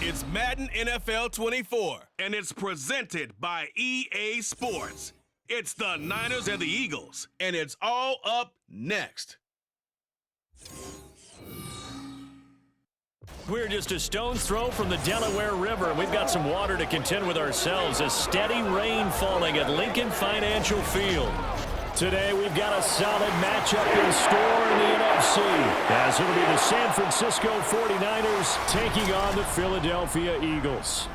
It's Madden NFL 24, and it's presented by EA Sports. It's the Niners and the Eagles, and it's all up next. We're just a stone's throw from the Delaware River. We've got some water to contend with ourselves. A steady rain falling at Lincoln Financial Field. Today we've got a solid matchup in store in the NFC, as it'll be the San Francisco 49ers taking on the Philadelphia Eagles.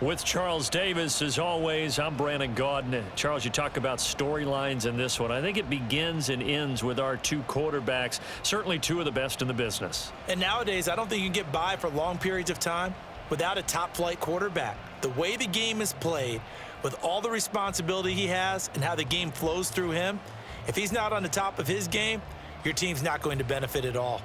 With Charles Davis, as always, I'm Brandon Gaudin. Charles, you talk about storylines in this one. I think it begins and ends with our two quarterbacks, certainly two of the best in the business. And nowadays, I don't think you can get by for long periods of time without a top-flight quarterback. The way the game is played, with all the responsibility he has and how the game flows through him, if he's not on the top of his game, your team's not going to benefit at all.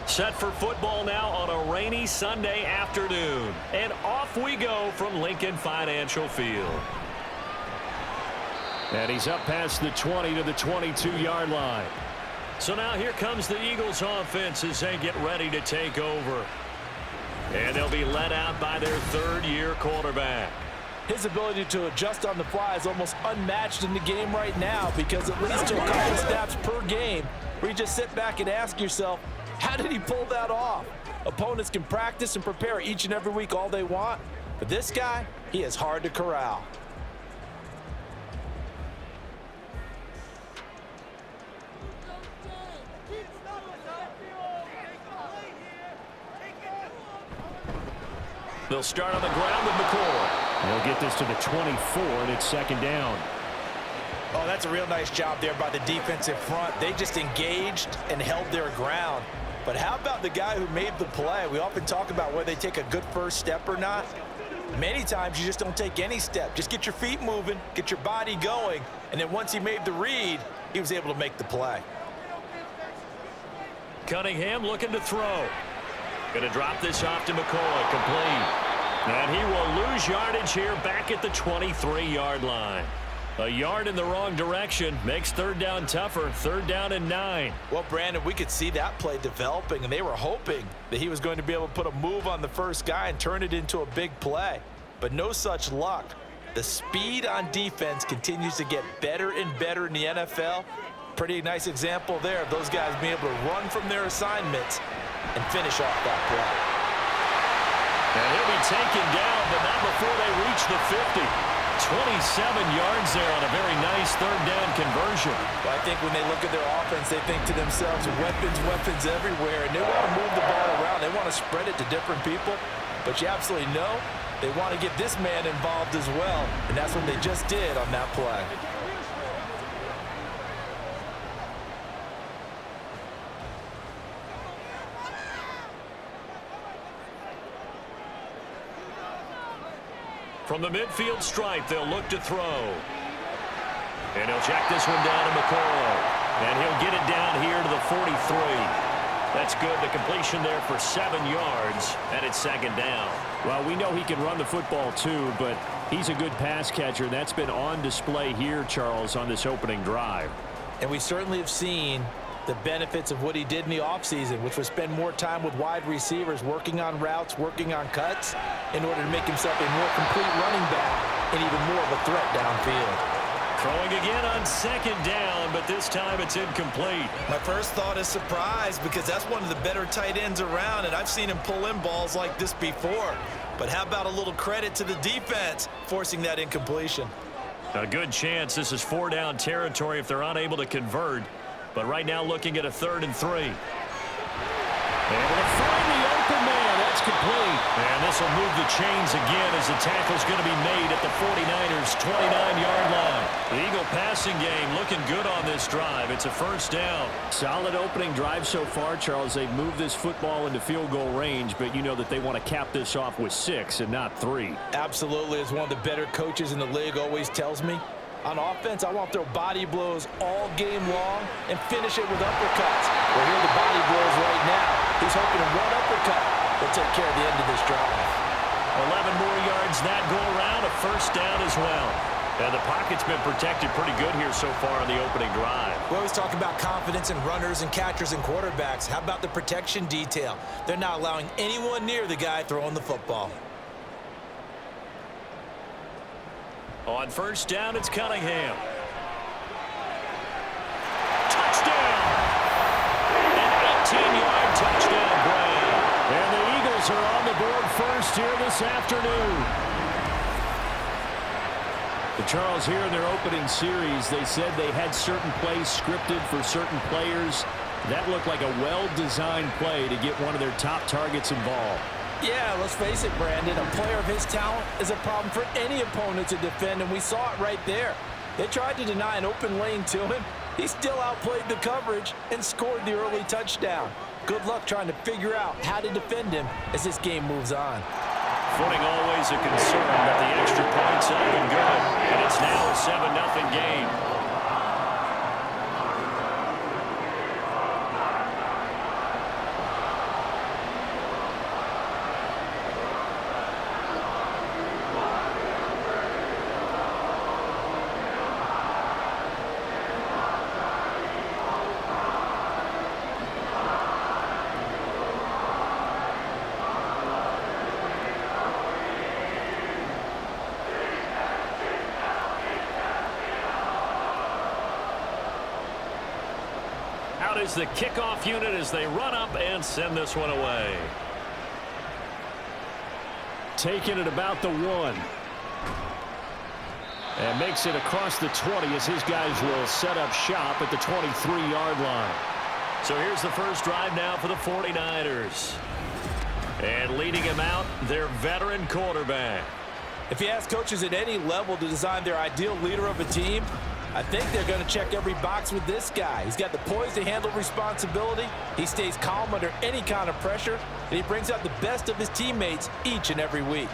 Set for football now on a rainy Sunday afternoon. And off we go from Lincoln Financial Field. And he's up past the 20 to the 22-yard line. So now here comes the Eagles offense as they get ready to take over. And they'll be led out by their third-year quarterback. His ability to adjust on the fly is almost unmatched in the game right now, because it leads to a couple snaps per game where you just sit back and ask yourself, how did he pull that off? Opponents can practice and prepare each and every week all they want, but this guy, he is hard to corral. They'll start on the ground with McCoy. They'll get this to the 24, and it's second down. Oh, that's a real nice job there by the defensive front. They just engaged and held their ground. But how about the guy who made the play? We often talk about whether they take a good first step or not. Many times you just don't take any step. Just get your feet moving, get your body going, and then once he made the read, he was able to make the play. Cunningham looking to throw. Going to drop this off to McCoy, complete. And he will lose yardage here back at the 23-yard line. A yard in the wrong direction makes third down tougher. Third down and 9. Well, Brandon, we could see that play developing, and they were hoping that he was going to be able to put a move on the first guy and turn it into a big play. But no such luck. The speed on defense continues to get better and better in the NFL. Pretty nice example there of those guys being able to run from their assignments and finish off that play. And he'll be taken down, but not before they reach the 50. 27 yards there on a very nice third down conversion. Well, I think when they look at their offense, they think to themselves, weapons everywhere, and they want to move the ball around. They want to spread it to different people, but you absolutely know they want to get this man involved as well, and that's what they just did on that play. From the midfield stripe, they'll look to throw. And he'll check this one down to McCoy. And he'll get it down here to the 43. That's good. The completion there for 7 yards, and it's second down. Well, we know he can run the football too, but he's a good pass catcher. That's been on display here, Charles, on this opening drive. And we certainly have seen the benefits of what he did in the offseason, which was spend more time with wide receivers, working on routes, working on cuts, in order to make himself a more complete running back and even more of a threat downfield. Throwing again on second down, but this time it's incomplete. My first thought is surprise, because that's one of the better tight ends around, and I've seen him pull in balls like this before. But how about a little credit to the defense forcing that incompletion? A good chance this is 4-down territory if they're unable to convert. But right now looking at a 3rd and 3. Able to find the open man. That's complete. And this will move the chains again as the tackle's going to be made at the 49ers' 29-yard line. The Eagle passing game looking good on this drive. It's a first down. Solid opening drive so far, Charles. They've moved this football into field goal range, but you know that they want to cap this off with 6 and not 3. Absolutely, as one of the better coaches in the league always tells me, on offense, I want to throw body blows all game long and finish it with uppercuts. Well, here are the body blows right now. He's hoping in one uppercut will take care of the end of this drive. 11 more yards that go around, a first down as well. And the pocket's been protected pretty good here so far on the opening drive. We always talk about confidence in runners and catchers and quarterbacks. How about the protection detail? They're not allowing anyone near the guy throwing the football. On first down, it's Cunningham. Touchdown! An 18-yard touchdown grab. And the Eagles are on the board first here this afternoon. But Charles, here in their opening series, they said they had certain plays scripted for certain players. That looked like a well-designed play to get one of their top targets involved. Yeah, let's face it, Brandon. A player of his talent is a problem for any opponent to defend, and we saw it right there. They tried to deny an open lane to him. He still outplayed the coverage and scored the early touchdown. Good luck trying to figure out how to defend him as this game moves on. Footing always a concern, but the extra points have been good, and it's now a 7-0 game. Out is the kickoff unit as they run up and send this one away. Taking it about the 1. And makes it across the 20 as his guys will set up shop at the 23-yard line. So here's the first drive now for the 49ers. And leading him out, their veteran quarterback. If you ask coaches at any level to design their ideal leader of a team, I think they're going to check every box with this guy. He's got the poise to handle responsibility. He stays calm under any kind of pressure, and he brings out the best of his teammates each and every week.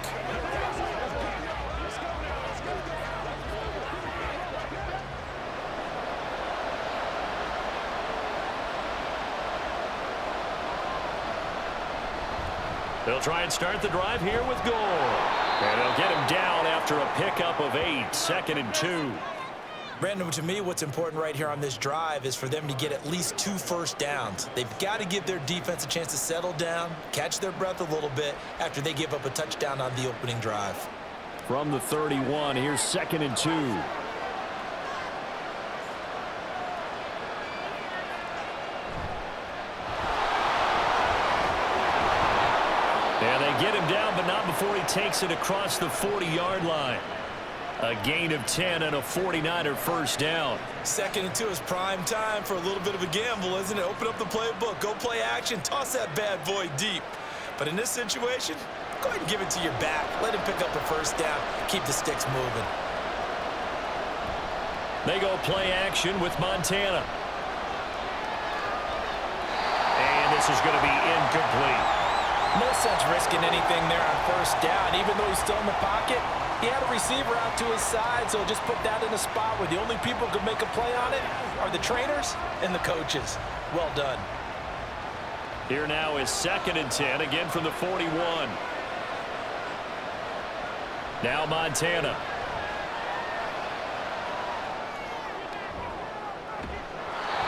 They'll try and start the drive here with Gore. And they'll get him down after a pickup of 8, 2nd and 2. Brandon, to me, what's important right here on this drive is for them to get at least 2 first downs. They've got to give their defense a chance to settle down, catch their breath a little bit after they give up a touchdown on the opening drive. From the 31, here's 2nd and 2. And they get him down, but not before he takes it across the 40-yard line. A gain of 10 and a 49er first down. 2nd and 2 is prime time for a little bit of a gamble, isn't it? Open up the playbook, go play action, toss that bad boy deep. But in this situation, go ahead and give it to your back. Let him pick up a first down. Keep the sticks moving. They go play action with Montana. And this is going to be incomplete. No sense risking anything there on first down. Even though he's still in the pocket, he had a receiver out to his side, so just put that in a spot where the only people who can make a play on it are the trainers and the coaches. Well done. Here now is 2nd and 10, again from the 41. Now Montana.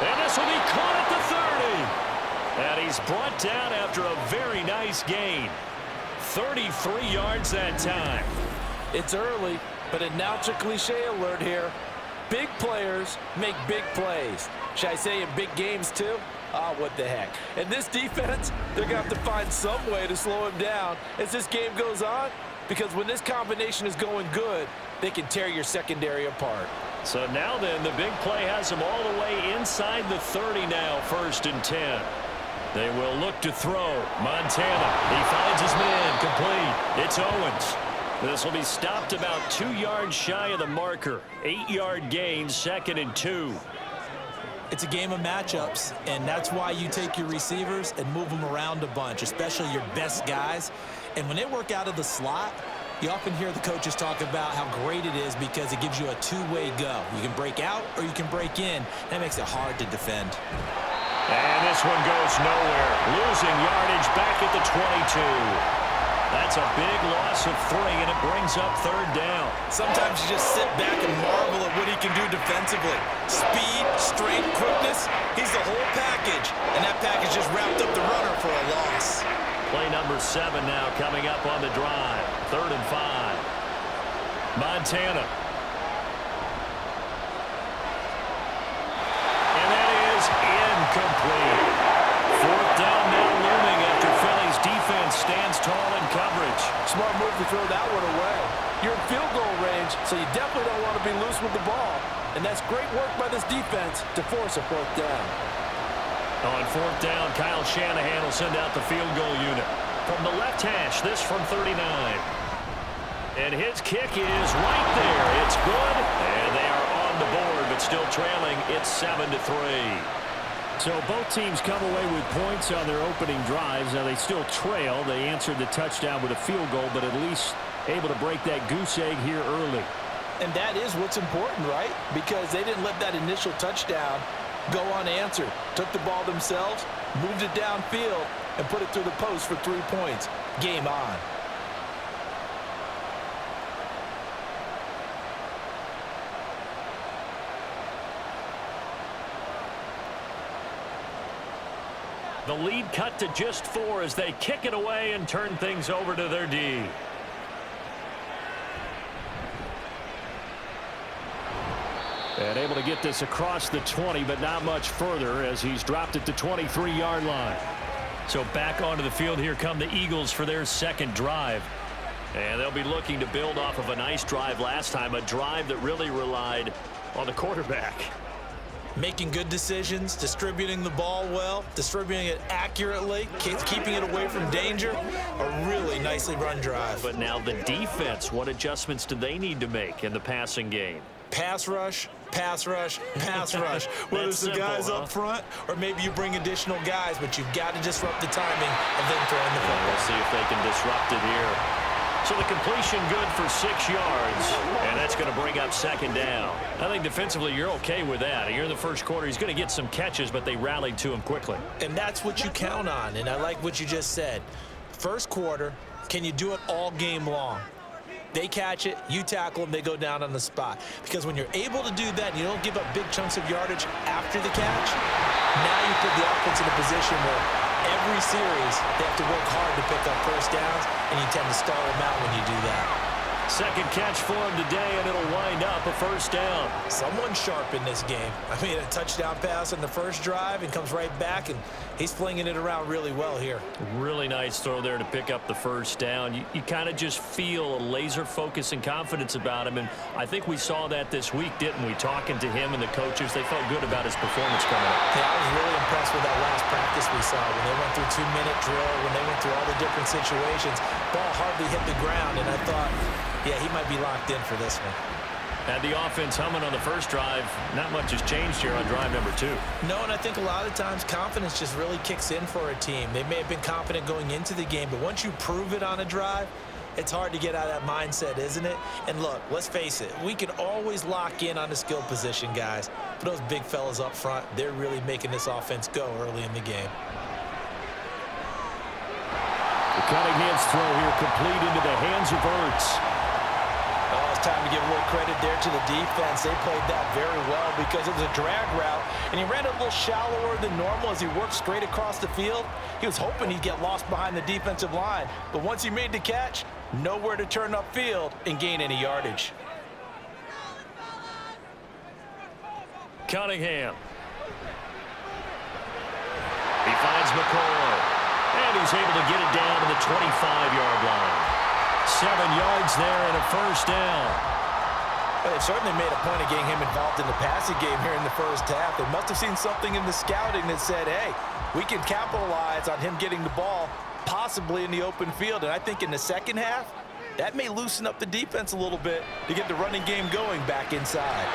And this will be caught at the 30. And he's brought down after a very nice gain. 33 yards that time. It's early, but announcer cliche alert here. Big players make big plays. Should I say in big games too? Ah, what the heck. And this defense, they're going to have to find some way to slow him down as this game goes on, because when this combination is going good, they can tear your secondary apart. So now then, the big play has him all the way inside the 30 now, 1st and 10. They will look to throw. Montana, he finds his man, complete. It's Owens. This will be stopped about 2 yards shy of the marker. 8-yard gain, 2nd and 2. It's a game of matchups, and that's why you take your receivers and move them around a bunch, especially your best guys. And when they work out of the slot, you often hear the coaches talk about how great it is because it gives you a two-way go. You can break out or you can break in. That makes it hard to defend. And this one goes nowhere. Losing yardage back at the 22. That's a big loss of 3, and it brings up 3rd down. Sometimes you just sit back and marvel at what he can do defensively. Speed, strength, quickness, he's the whole package. And that package just wrapped up the runner for a loss. Play number 7 now coming up on the drive. 3rd and 5. Montana. And that is incomplete. 4th down now looming after Philly's defense stands tall in coverage. Smart move to throw that one away. You're in field goal range, so you definitely don't want to be loose with the ball. And that's great work by this defense to force a 4th down. On 4th down, Kyle Shanahan will send out the field goal unit. From the left hash, this from 39. And his kick is right there. It's good, and they are on the board, but still trailing. It's 7-3. So both teams come away with points on their opening drives. Now they still trail. They answered the touchdown with a field goal, but at least able to break that goose egg here early. And that is what's important, right? Because they didn't let that initial touchdown go unanswered. Took the ball themselves, moved it downfield, and put it through the post for 3 points. Game on. The lead cut to just 4 as they kick it away and turn things over to their D. And able to get this across the 20, but not much further as he's dropped it to 23-yard line. So back onto the field here come the Eagles for their 2nd drive. And they'll be looking to build off of a nice drive last time, a drive that really relied on the quarterback. Making good decisions, distributing the ball well, distributing it accurately, keeping it away from danger. A really nicely run drive. But now the defense, what adjustments do they need to make in the passing game? Pass rush, pass rush, pass rush. Whether it's the guys up front or maybe you bring additional guys, but you've got to disrupt the timing of them throwing the football. We'll see if they can disrupt it here. So the completion good for 6 yards, and that's going to bring up 2nd down. I think defensively you're okay with that. You're in the first quarter. He's going to get some catches, but they rallied to him quickly. And that's what you count on, and I like what you just said. First quarter, can you do it all game long? They catch it, you tackle them, they go down on the spot. Because when you're able to do that and you don't give up big chunks of yardage after the catch, now you put the offense in a position where every series they have to work hard to pick up 1st downs, and you tend to stall them out when you do that. 2nd catch for him today, and it'll wind up a 1st down. Someone sharp in this game. I mean, a touchdown pass on the first drive and comes right back, and he's flinging it around really well here. Really nice throw there to pick up the 1st down. You kind of just feel a laser focus and confidence about him, and I think we saw that this week, didn't we? Talking to him and the coaches, they felt good about his performance coming up. Yeah, I was really impressed with that last practice we saw when they went through 2-minute drill, when they went through all the different situations. Ball hardly hit the ground, and I thought, yeah, he might be locked in for this one. Had the offense humming on the first drive. Not much has changed here on drive number 2. No, and I think a lot of times confidence just really kicks in for a team. They may have been confident going into the game, but once you prove it on a drive, it's hard to get out of that mindset, isn't it? And look, let's face it, we can always lock in on the skill position, guys. But those big fellas up front, they're really making this offense go early in the game. The Cunningham's throw here complete into the hands of Ertz. Oh, it's time to give a little credit there to the defense. They played that very well because it was a drag route, and he ran a little shallower than normal as he worked straight across the field. He was hoping he'd get lost behind the defensive line, but once he made the catch, nowhere to turn upfield and gain any yardage. Cunningham. He finds McCoy, and he's able to get it down to the 25-yard line. 7 yards there and a 1st down. Well, they've certainly made a point of getting him involved in the passing game here in the first half. They must have seen something in the scouting that said, hey, we can capitalize on him getting the ball possibly in the open field. And I think in the second half, that may loosen up the defense a little bit to get the running game going back inside.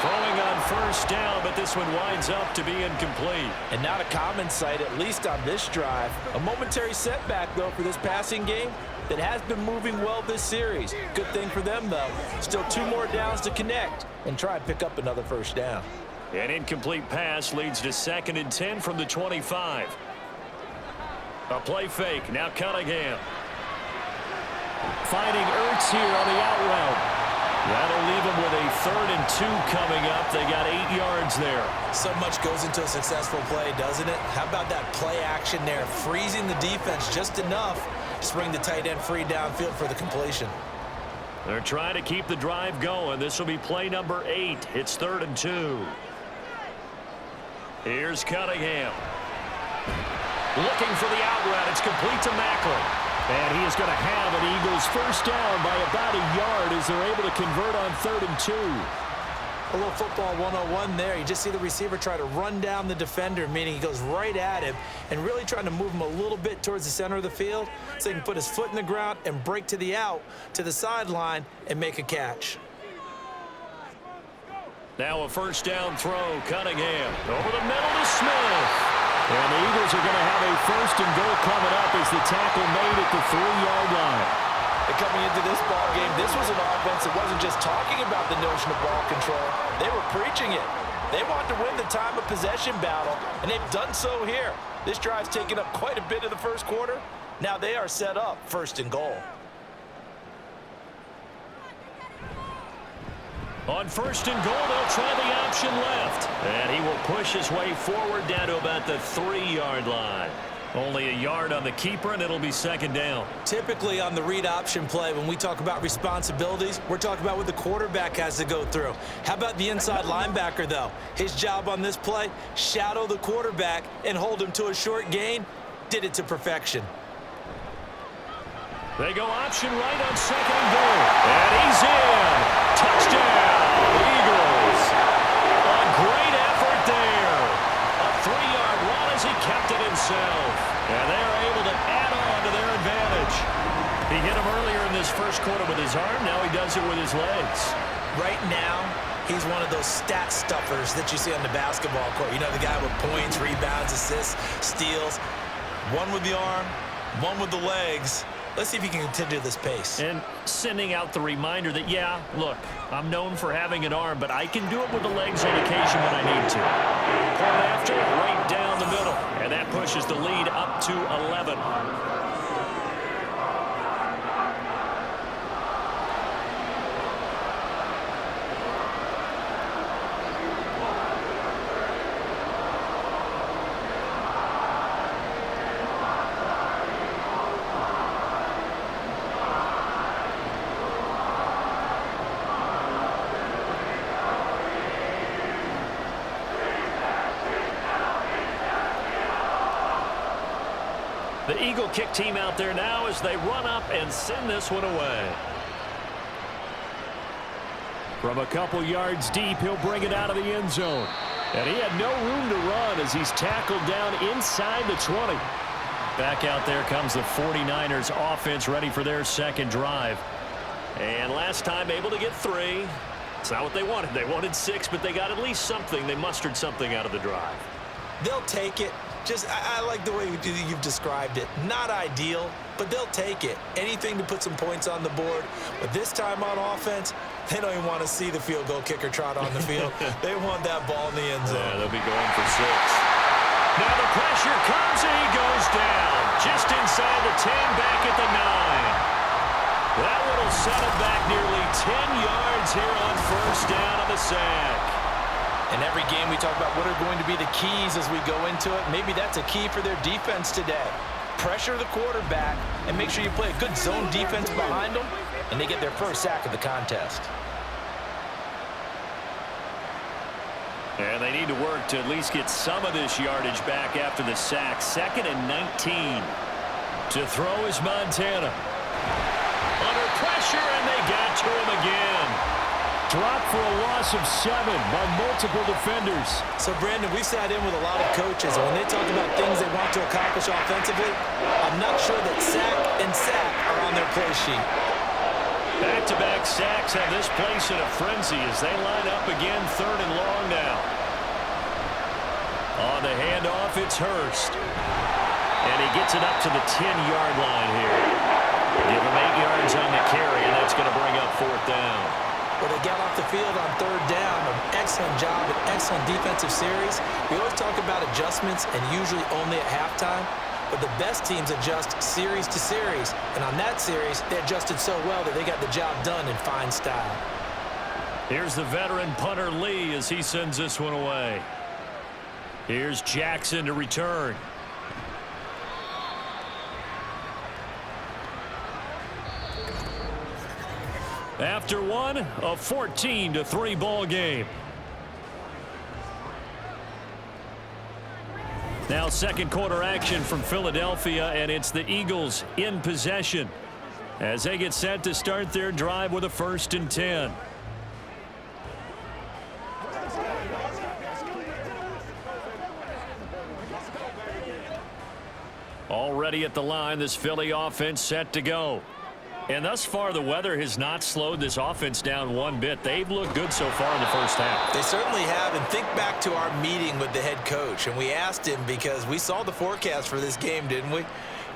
Throwing on first down, but this one winds up to be incomplete. And not a common sight, at least on this drive. A momentary setback, though, for this passing game that has been moving well this series. Good thing for them, though. Still 2 more downs to connect and try and pick up another first down. An incomplete pass leads to 2nd and 10 from the 25. A play fake. Now Cunningham. Finding Ertz here on the out route. That'll leave them with a 3rd and 2 coming up. They got 8 yards there. So much goes into a successful play, doesn't it? How about that play action there, freezing the defense just enough to bring the tight end free downfield for the completion. They're trying to keep the drive going. This will be play number 8. It's 3rd and 2. Here's Cunningham. Looking for the out route. It's complete to Macklin. And he is going to have an Eagles first down by about a yard as they're able to convert on 3rd and 2. A little football 101 there. You just see the receiver try to run down the defender, meaning he goes right at him and really trying to move him a little bit towards the center of the field so he can put his foot in the ground and break to the out, to the sideline, and make a catch. Now a first down throw. Cunningham over the middle to Smith. And the Eagles are going to have a 1st and goal coming up as the tackle made at the 3-yard line. And coming into this ball game, this was an offense that wasn't just talking about the notion of ball control. They were preaching it. They wanted to win the time of possession battle, and they've done so here. This drive's taken up quite a bit of the first quarter. Now they are set up 1st and goal. On 1st and goal, they'll try the option left. And he will push his way forward down to about the 3-yard line. Only a yard on the keeper, and it'll be 2nd down. Typically on the read option play, when we talk about responsibilities, we're talking about what the quarterback has to go through. How about the inside linebacker, though? His job on this play, shadow the quarterback and hold him to a short gain. Did it to perfection. They go option right on 2nd and goal. And he's in. Touchdown, Eagles. A great effort there. A 3-yard run as he kept it himself. And they're able to add on to their advantage. He hit him earlier in this first quarter with his arm. Now he does it with his legs. Right now, he's one of those stat stuffers that you see on the basketball court. You know, the guy with points, rebounds, assists, steals. One with the arm, one with the legs. Let's see if he can continue this pace. And sending out the reminder that, yeah, look, I'm known for having an arm, but I can do it with the legs on occasion when I need to. Point after, right down the middle. And that pushes the lead up to 11. The Eagle kick team out there now as they run up and send this one away. From a couple yards deep, he'll bring it out of the end zone. And he had no room to run as he's tackled down inside the 20. Back out there comes the 49ers offense ready for their 2nd drive. And last time able to get 3. It's not what they wanted. They wanted 6, but they got at least something. They mustered something out of the drive. They'll take it. Just, I like the way you've described it. Not ideal, but they'll take it. Anything to put some points on the board. But this time on offense, they don't even want to see the field goal kicker trot on the field. They want that ball in the end zone. Yeah, they'll be going for 6. Now the pressure comes and he goes down. Just inside the 10, back at the 9. That one will set him back nearly 10 yards here on first down on the sack. In every game, we talk about what are going to be the keys as we go into it. Maybe that's a key for their defense today. Pressure the quarterback and make sure you play a good zone defense behind them, and they get their first sack of the contest. And they need to work to at least get some of this yardage back after the sack. 2nd and 19. To throw is Montana. Under pressure, and they got to him again. dropped for a loss of 7 by multiple defenders. So, Brandon, we sat in with a lot of coaches, and when they talk about things they want to accomplish offensively, I'm not sure that sack and sack are on their play sheet. Back-to-back sacks have this place in a frenzy as they line up again 3rd and long now. On the handoff, it's Hurst. And he gets it up to the 10-yard line here. Give him 8 yards on the carry, and that's going to bring up 4th down. Well, they got off the field on 3rd down. An excellent job, an excellent defensive series. We always talk about adjustments and usually only at halftime. But the best teams adjust series to series. And on that series, they adjusted so well that they got the job done in fine style. Here's the veteran punter Lee as he sends this one away. Here's Jackson to return. After one, a 14-3 ball game. Now second quarter action from Philadelphia, and it's the Eagles in possession as they get set to start their drive with a 1st and 10. Already at the line, this Philly offense set to go. And thus far, the weather has not slowed this offense down one bit. They've looked good so far in the first half. They certainly have. And think back to our meeting with the head coach. And we asked him because we saw the forecast for this game, didn't we?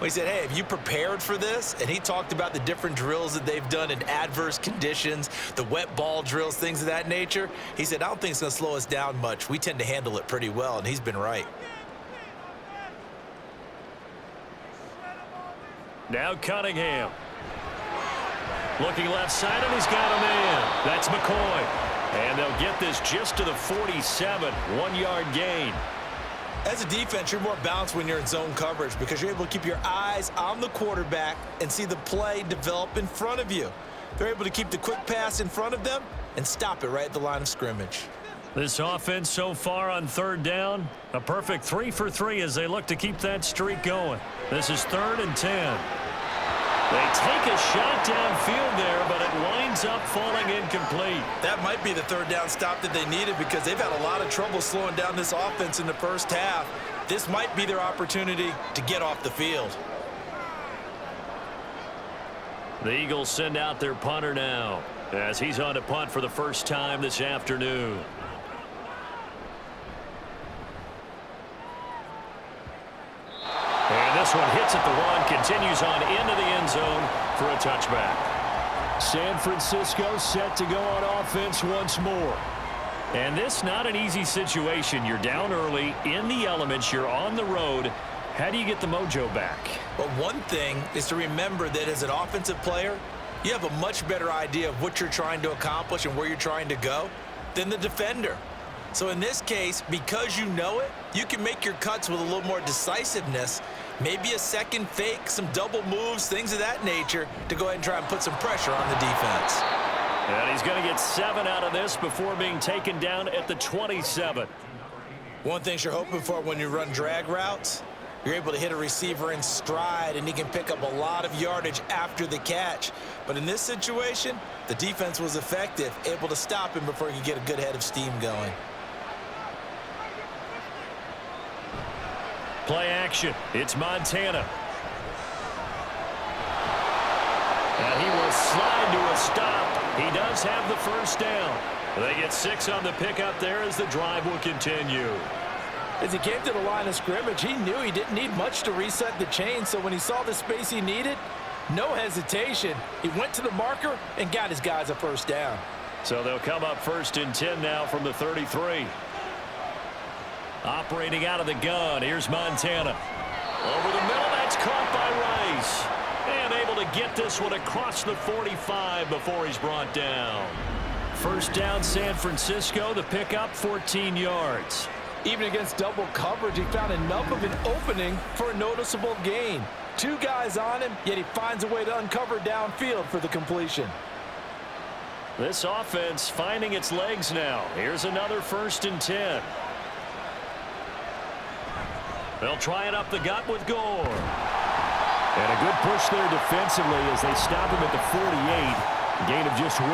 We said, hey, have you prepared for this? And he talked about the different drills that they've done in adverse conditions, the wet ball drills, things of that nature. He said, I don't think it's going to slow us down much. We tend to handle it pretty well, and he's been right. Now Cunningham. Looking left side, and he's got a man. That's McCoy. And they'll get this just to the 47, 1-yard gain. As a defense, you're more balanced when you're in zone coverage because you're able to keep your eyes on the quarterback and see the play develop in front of you. They're able to keep the quick pass in front of them and stop it right at the line of scrimmage. This offense so far on 3rd down, a perfect 3 for 3 as they look to keep that streak going. This is 3rd and 10. They take a shot downfield there, but it winds up falling incomplete. That might be the 3rd down stop that they needed because they've had a lot of trouble slowing down this offense in the first half. This might be their opportunity to get off the field. The Eagles send out their punter now as he's on to punt for the first time this afternoon. And this one hits at the 1, continues on into the end zone for a touchback. San Francisco set to go on offense once more. And this not an easy situation. You're down early, in the elements, you're on the road. How do you get the mojo back? Well, one thing is to remember that as an offensive player, you have a much better idea of what you're trying to accomplish and where you're trying to go than the defender. So in this case, because you know it, you can make your cuts with a little more decisiveness, maybe a second fake, some double moves, things of that nature to go ahead and try and put some pressure on the defense. And he's going to get 7 out of this before being taken down at the 27. One thing you're hoping for when you run drag routes, you're able to hit a receiver in stride and he can pick up a lot of yardage after the catch. But in this situation, the defense was effective, able to stop him before he could get a good head of steam going. Play action. It's Montana. And he will slide to a stop. He does have the first down. They get 6 on the pickup there as the drive will continue. As he came to the line of scrimmage, he knew he didn't need much to reset the chain. So when he saw the space he needed, no hesitation. He went to the marker and got his guys a first down. So they'll come up 1st and 10 now from the 33. Operating out of the gun, here's Montana. Over the middle, that's caught by Rice. And able to get this one across the 45 before he's brought down. First down, San Francisco, the pickup, 14 yards. Even against double coverage, he found enough of an opening for a noticeable gain. 2 guys on him, yet he finds a way to uncover downfield for the completion. This offense finding its legs now. Here's another 1st and 10. They'll try it up the gut with Gore. And a good push there defensively as they stop him at the 48. Gain of just 1.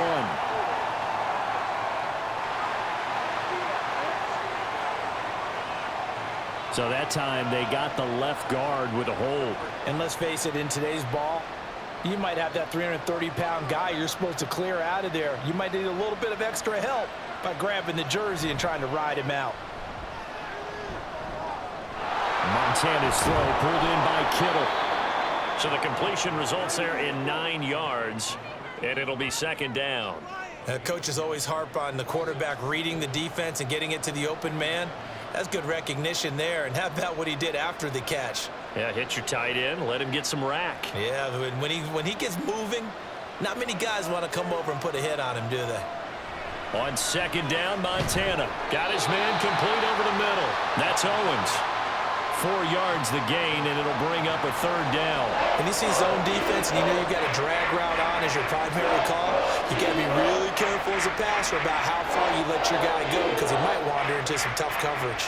So that time they got the left guard with a hold. And let's face it, in today's ball, you might have that 330-pound guy you're supposed to clear out of there. You might need a little bit of extra help by grabbing the jersey and trying to ride him out. Montana's throw pulled in by Kittle. So the completion results there in 9 yards, and it'll be second down. Coaches always harp on the quarterback reading the defense and getting it to the open man. That's good recognition there. And how about what he did after the catch? Yeah, hit your tight end, let him get some rack. Yeah, when he gets moving, not many guys want to come over and put a hit on him, do they? On second down, Montana got his man complete over the middle. That's Owens. 4 yards the gain, and it'll bring up a third down. When you see zone defense and you know you've got a drag route on as your primary call, you got to be really careful as a passer about how far you let your guy go because he might wander into some tough coverage.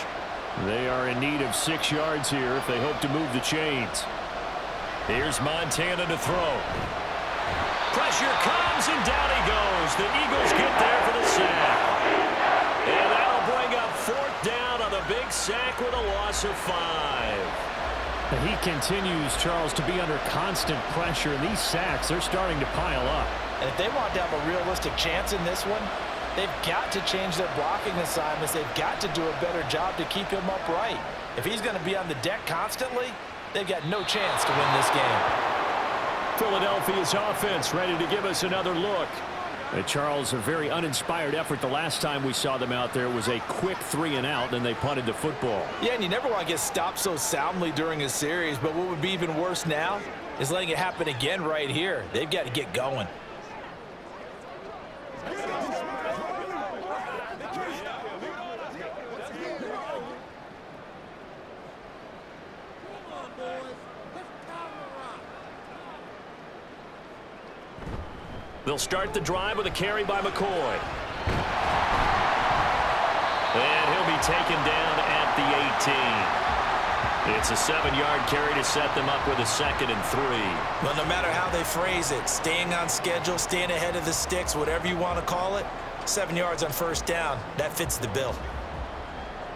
They are in need of 6 yards here if they hope to move the chains. Here's Montana to throw. Pressure comes, and down he goes. The Eagles get there for the sack. And that'll bring up fourth down on the big sack with a loss of 5. He continues, Charles, to be under constant pressure. And these sacks, they're starting to pile up. And if they want to have a realistic chance in this one, they've got to change their blocking assignments. They've got to do a better job to keep him upright. If he's going to be on the deck constantly, they've got no chance to win this game. Philadelphia's offense ready to give us another look. Charles, a very uninspired effort the last time we saw them out there. It was a quick 3-and-out, and they punted the football. Yeah, and you never want to get stopped so soundly during a series, but what would be even worse now is letting it happen again right here. They've got to get going. They'll start the drive with a carry by McCoy. And he'll be taken down at the 18. It's a 7-yard carry to set them up with a 2nd and 3. Well, no matter how they phrase it, staying on schedule, staying ahead of the sticks, whatever you want to call it, 7 yards on first down, that fits the bill.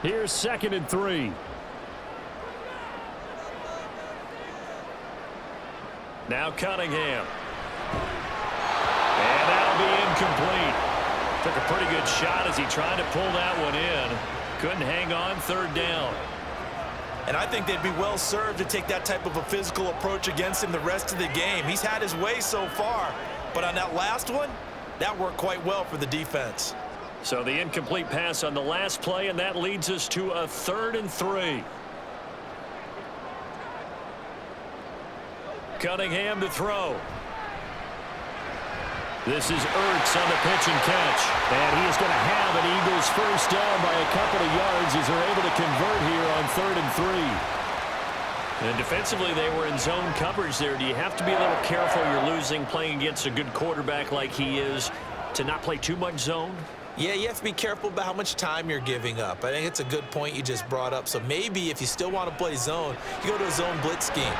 Here's 2nd and 3. Now Cunningham. And that'll be incomplete. Took a pretty good shot as he tried to pull that one in. Couldn't hang on, 3rd down. And I think they'd be well served to take that type of a physical approach against him the rest of the game. He's had his way so far, but on that last one, that worked quite well for the defense. So the incomplete pass on the last play, and that leads us to a 3rd and 3. Cunningham to throw. This is Ertz on the pitch and catch. And he is going to have an Eagles first down by a couple of yards as they're able to convert here on 3rd and 3. And defensively, they were in zone coverage there. Do you have to be a little careful? You're losing, playing against a good quarterback like he is, to not play too much zone? Yeah, you have to be careful about how much time you're giving up. I think it's a good point you just brought up. So maybe if you still want to play zone, you go to a zone blitz scheme.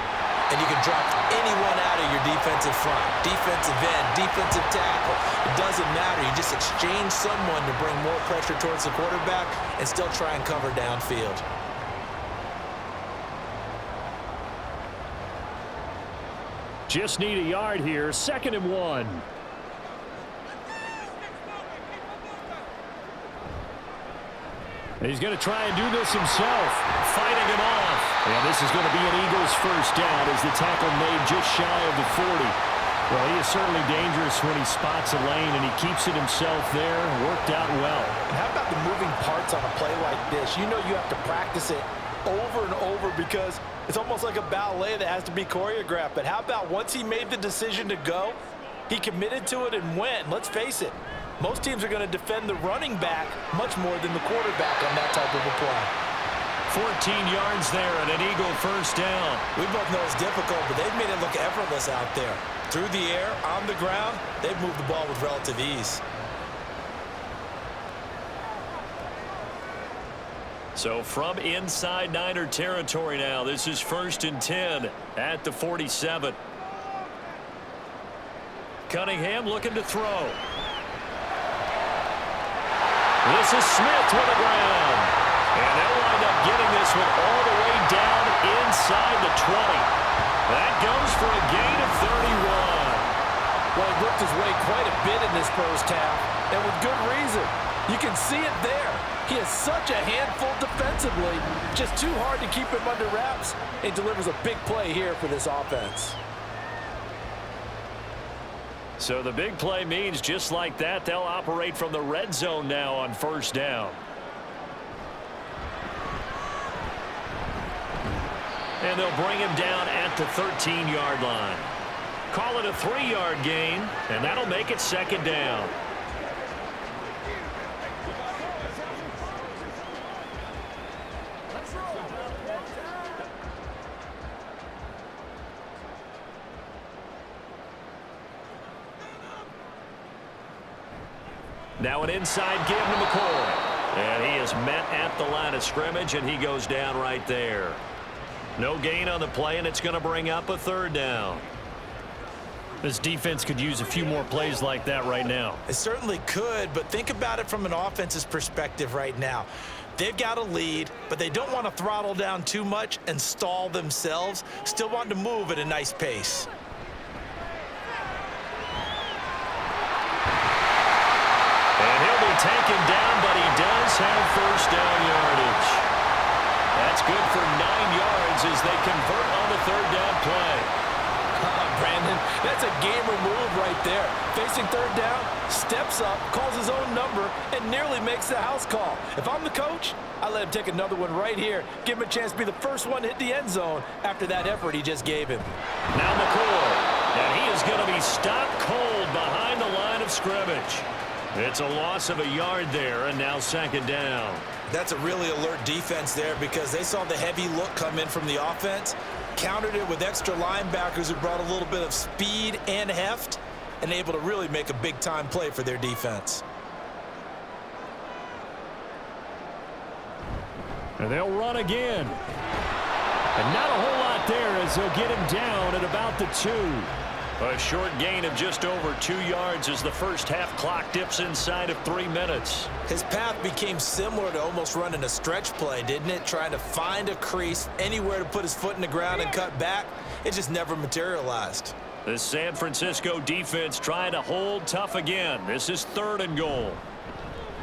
And you can drop anyone out of your defensive front, defensive end, defensive tackle. It doesn't matter. You just exchange someone to bring more pressure towards the quarterback and still try and cover downfield. Just need a yard here. 2nd and 1. He's going to try and do this himself, fighting him off. And this is going to be an Eagles first down as the tackle made just shy of the 40. Well, he is certainly dangerous when he spots a lane, and he keeps it himself there. Worked out well. And how about the moving parts on a play like this? You know you have to practice it over and over because it's almost like a ballet that has to be choreographed. But how about once he made the decision to go, he committed to it and went. Let's face it. Most teams are going to defend the running back much more than the quarterback on that type of a play. 14 yards there and an Eagle first down. We both know it's difficult, but they've made it look effortless out there. Through the air, on the ground, they've moved the ball with relative ease. So from inside Niner territory now, this is 1st and 10 at the 47. Cunningham looking to throw. This is Smith with the ground. And they'll wind up getting this one all the way down inside the 20. That goes for a gain of 31. Well, he worked his way quite a bit in this first half, and with good reason. You can see it there. He is such a handful defensively. Just too hard to keep him under wraps. He delivers a big play here for this offense. So the big play means just like that, they'll operate from the red zone now on first down. And they'll bring him down at the 13-yard line. Call it a 3-yard gain, and that'll make it second down. Now an inside give to McCoy. And he is met at the line of scrimmage, and he goes down right there. No gain on the play, and it's going to bring up a third down. This defense could use a few more plays like that right now. It certainly could, but think about it from an offense's perspective right now. They've got a lead, but they don't want to throttle down too much and stall themselves. Still want to move at a nice pace. And he'll be taken down, but he does have first down yardage. That's good for 9 yards as they convert on the third down play. Brandon, that's a gamer move right there. Facing third down, steps up, calls his own number, and nearly makes the house call. If I'm the coach, I let him take another one right here. Give him a chance to be the first one to hit the end zone after that effort he just gave him. Now McCoy, and he is going to be stopped cold behind the line of scrimmage. It's a loss of a yard there, and now second down. That's a really alert defense there because they saw the heavy look come in from the offense, countered it with extra linebackers who brought a little bit of speed and heft, and able to really make a big-time play for their defense. And they'll run again. And not a whole lot there as they'll get him down at about the 2. A short gain of just over 2 yards as the first half clock dips inside of 3 minutes. His path became similar to almost running a stretch play, didn't it? Trying to find a crease, anywhere to put his foot in the ground and cut back. It just never materialized. The San Francisco defense trying to hold tough again. This is 3rd and goal.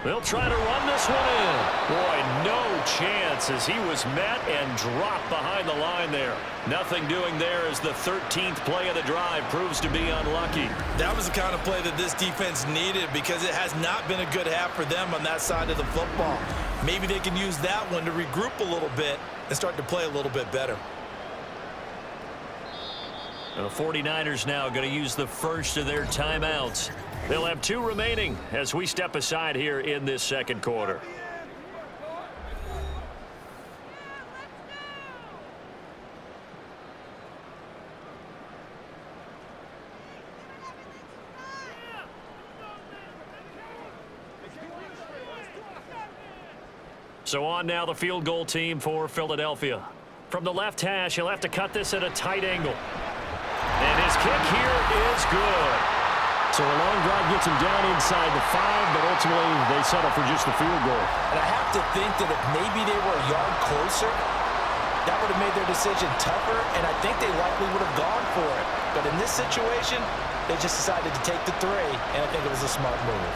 They'll try to run this one in. Boy, no chance as he was met and dropped behind the line there. Nothing doing there as the 13th play of the drive proves to be unlucky. That was the kind of play that this defense needed because it has not been a good half for them on that side of the football. Maybe they can use that one to regroup a little bit and start to play a little bit better. The 49ers now going to use the first of their timeouts. They'll have 2 remaining as we step aside here in this second quarter. So on now the field goal team for Philadelphia. From the left hash, he'll have to cut this at a tight angle. And his kick here is good. So a long drive gets him down inside the 5, but ultimately they settle for just the field goal. And I have to think that if maybe they were a yard closer, that would have made their decision tougher, and I think they likely would have gone for it. But in this situation, they just decided to take the 3, and I think it was a smart move.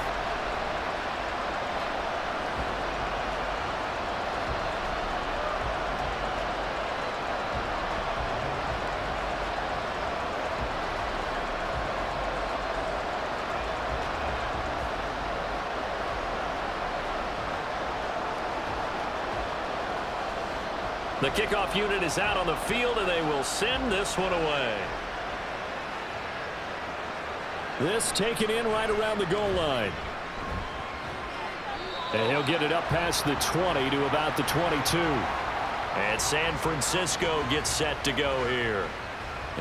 The kickoff unit is out on the field, and they will send this one away. This taken in right around the goal line. And he'll get it up past the 20 to about the 22. And San Francisco gets set to go here.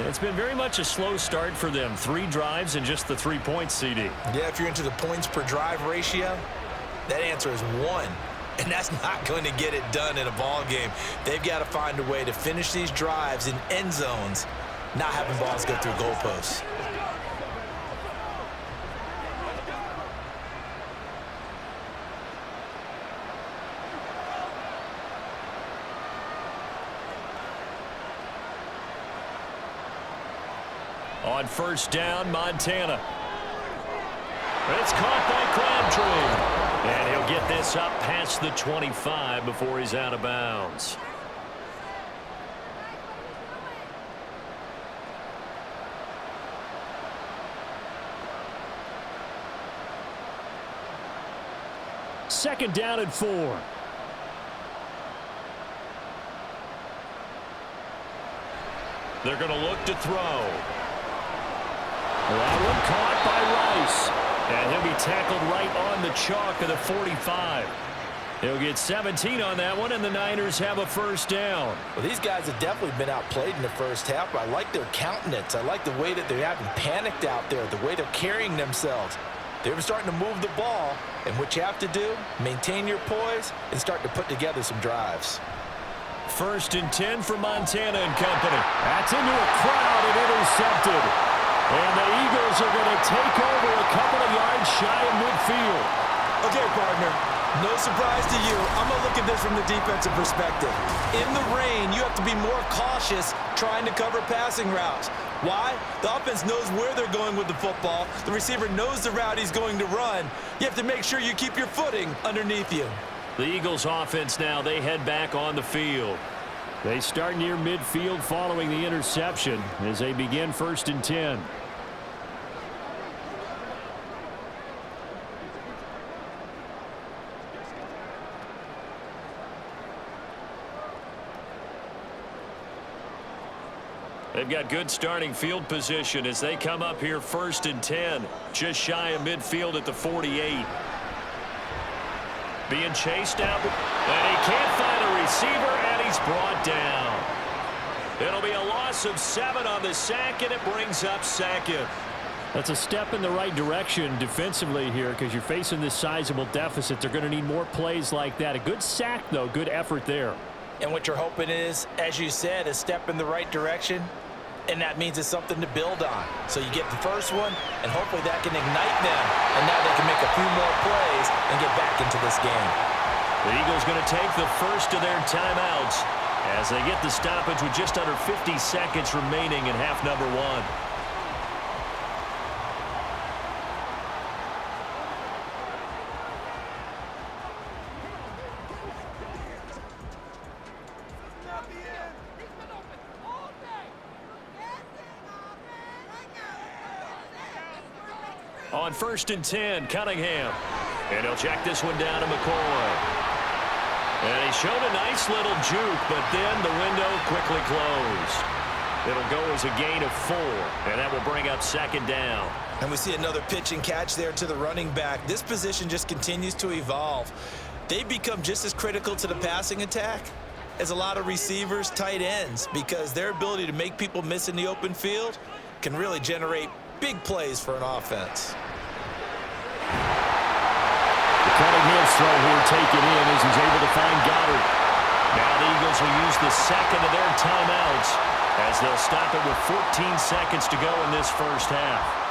It's been very much a slow start for them. 3 drives and just the 3 points, CD. Yeah, if you're into the points per drive ratio, that answer is 1. And that's not going to get it done in a ball game. They've got to find a way to finish these drives in end zones, not having balls go through goalposts. On first down, Montana. It's caught by Crabtree. And he'll get this up past the 25 before he's out of bounds. Second down and 4. They're going to look to throw. That one caught by Rice. And he'll be tackled right on the chalk of the 45. He'll get 17 on that one, and the Niners have a first down. Well, these guys have definitely been outplayed in the first half, but I like their countenance. I like the way that they haven't panicked out there, the way they're carrying themselves. They're starting to move the ball, and what you have to do, maintain your poise and start to put together some drives. First and 10 for Montana and company. That's into a crowd and intercepted. And the Eagles are going to take over a couple of yards shy of midfield. Okay, partner, no surprise to you. I'm going to look at this from the defensive perspective. In the rain, you have to be more cautious trying to cover passing routes. Why? The offense knows where they're going with the football. The receiver knows the route he's going to run. You have to make sure you keep your footing underneath you. The Eagles offense now, they head back on the field. They start near midfield following the interception as they begin first and 10. They've got good starting field position as they come up here first and 10, just shy of midfield at the 48. Being chased out, and he can't find a receiver, and he's brought down. It'll be a loss of 7 on the sack, and it brings up second. That's a step in the right direction defensively here because you're facing this sizable deficit. They're going to need more plays like that. A good sack, though. Good effort there. And what you're hoping is, as you said, a step in the right direction, and that means it's something to build on. So you get the first one, and hopefully that can ignite them, and now they can make a few more plays and get back into this game. The Eagles going to take the first of their timeouts as they get the stoppage with just under 50 seconds remaining in half number 1. On first and 10, Cunningham. And he'll check this one down to McCoy. And he showed a nice little juke, but then the window quickly closed. It'll go as a gain of 4, and that will bring up second down. And we see another pitch and catch there to the running back. This position just continues to evolve. They've become just as critical to the passing attack as a lot of receivers, tight ends, because their ability to make people miss in the open field can really generate big plays for an offense. The Cunningham's throw here taken in as he's able to find Goddard. Now the Eagles will use the second of their timeouts as they'll stop it with 14 seconds to go in this first half.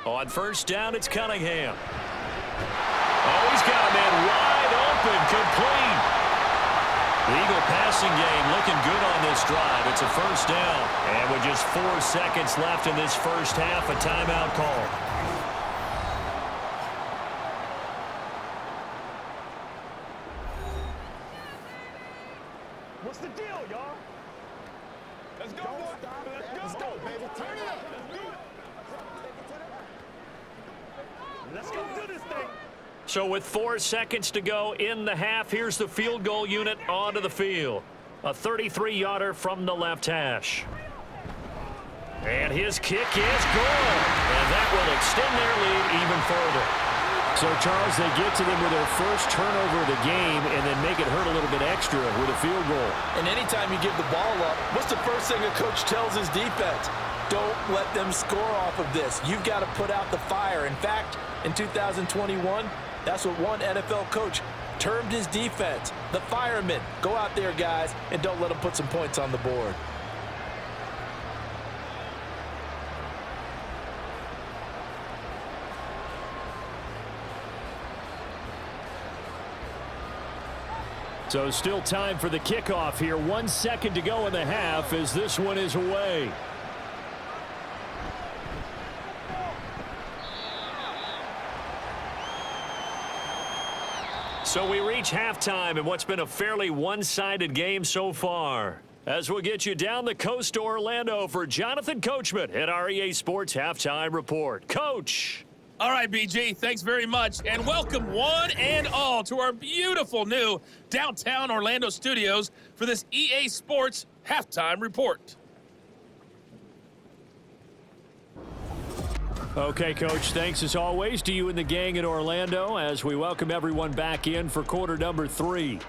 On first down, it's Cunningham. Oh, he's got a man wide open, complete. The Eagle passing game looking good on this drive. It's a first down. And with just 4 seconds left in this first half, a timeout call. What's the deal, y'all? Let's go, boy. Let's go, baby. Turn it up. Let's go do this thing. So with 4 seconds to go in the half, here's the field goal unit onto the field. A 33-yarder from the left hash. And his kick is good. And that will extend their lead even further. So, Charles, they get to them with their first turnover of the game and then make it hurt a little bit extra with a field goal. And anytime you give the ball up, what's the first thing a coach tells his defense? Don't let them score off of this. You've got to put out the fire. In fact, in 2021, that's what one NFL coach termed his defense. The firemen. Go out there, guys, and don't let them put some points on the board. So still time for the kickoff here. 1 second to go in the half as this one is away. So we reach halftime in what's been a fairly one-sided game so far. As we'll get you down the coast to Orlando for Jonathan Coachman at our EA Sports Halftime Report. Coach. All right, BG, thanks very much, and welcome one and all to our beautiful new downtown Orlando studios for this EA Sports Halftime Report. Okay, Coach, thanks as always to you and the gang in Orlando as we welcome everyone back in for quarter number 3.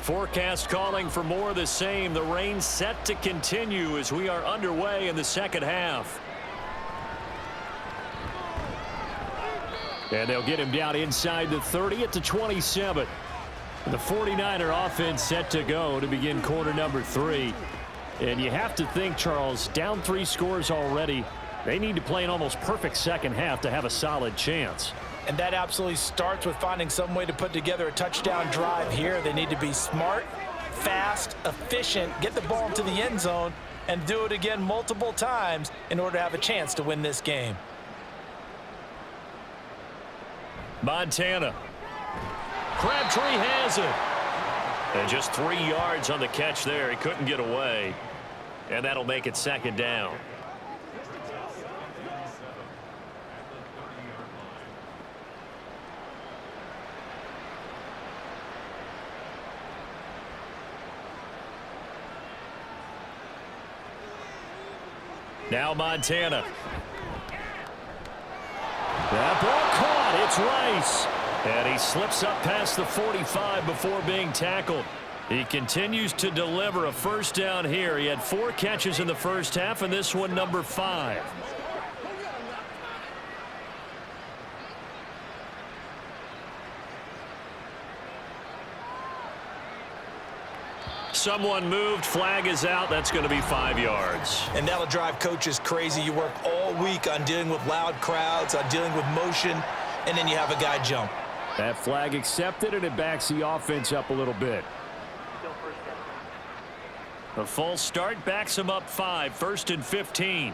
Forecast calling for more of the same. The rain set to continue as we are underway in the second half. And they'll get him down inside the 30 at the 27. The 49er offense set to go to begin quarter number 3. And you have to think, Charles, down 3 scores already. They need to play an almost perfect second half to have a solid chance. And that absolutely starts with finding some way to put together a touchdown drive here. They need to be smart, fast, efficient, get the ball into the end zone, and do it again multiple times in order to have a chance to win this game. Montana. Crabtree has it. And just 3 yards on the catch there. He couldn't get away. And that'll make it second down. Now Montana. That ball caught. It's Rice. And he slips up past the 45 before being tackled. He continues to deliver a first down here. He had 4 catches in the first half, and this one number 5. Someone moved. Flag is out. That's going to be 5 yards. And that'll drive coaches crazy. You work all week on dealing with loud crowds, on dealing with motion, and then you have a guy jump. That flag accepted, and it backs the offense up a little bit. A false start backs him up 5, 1st and 15.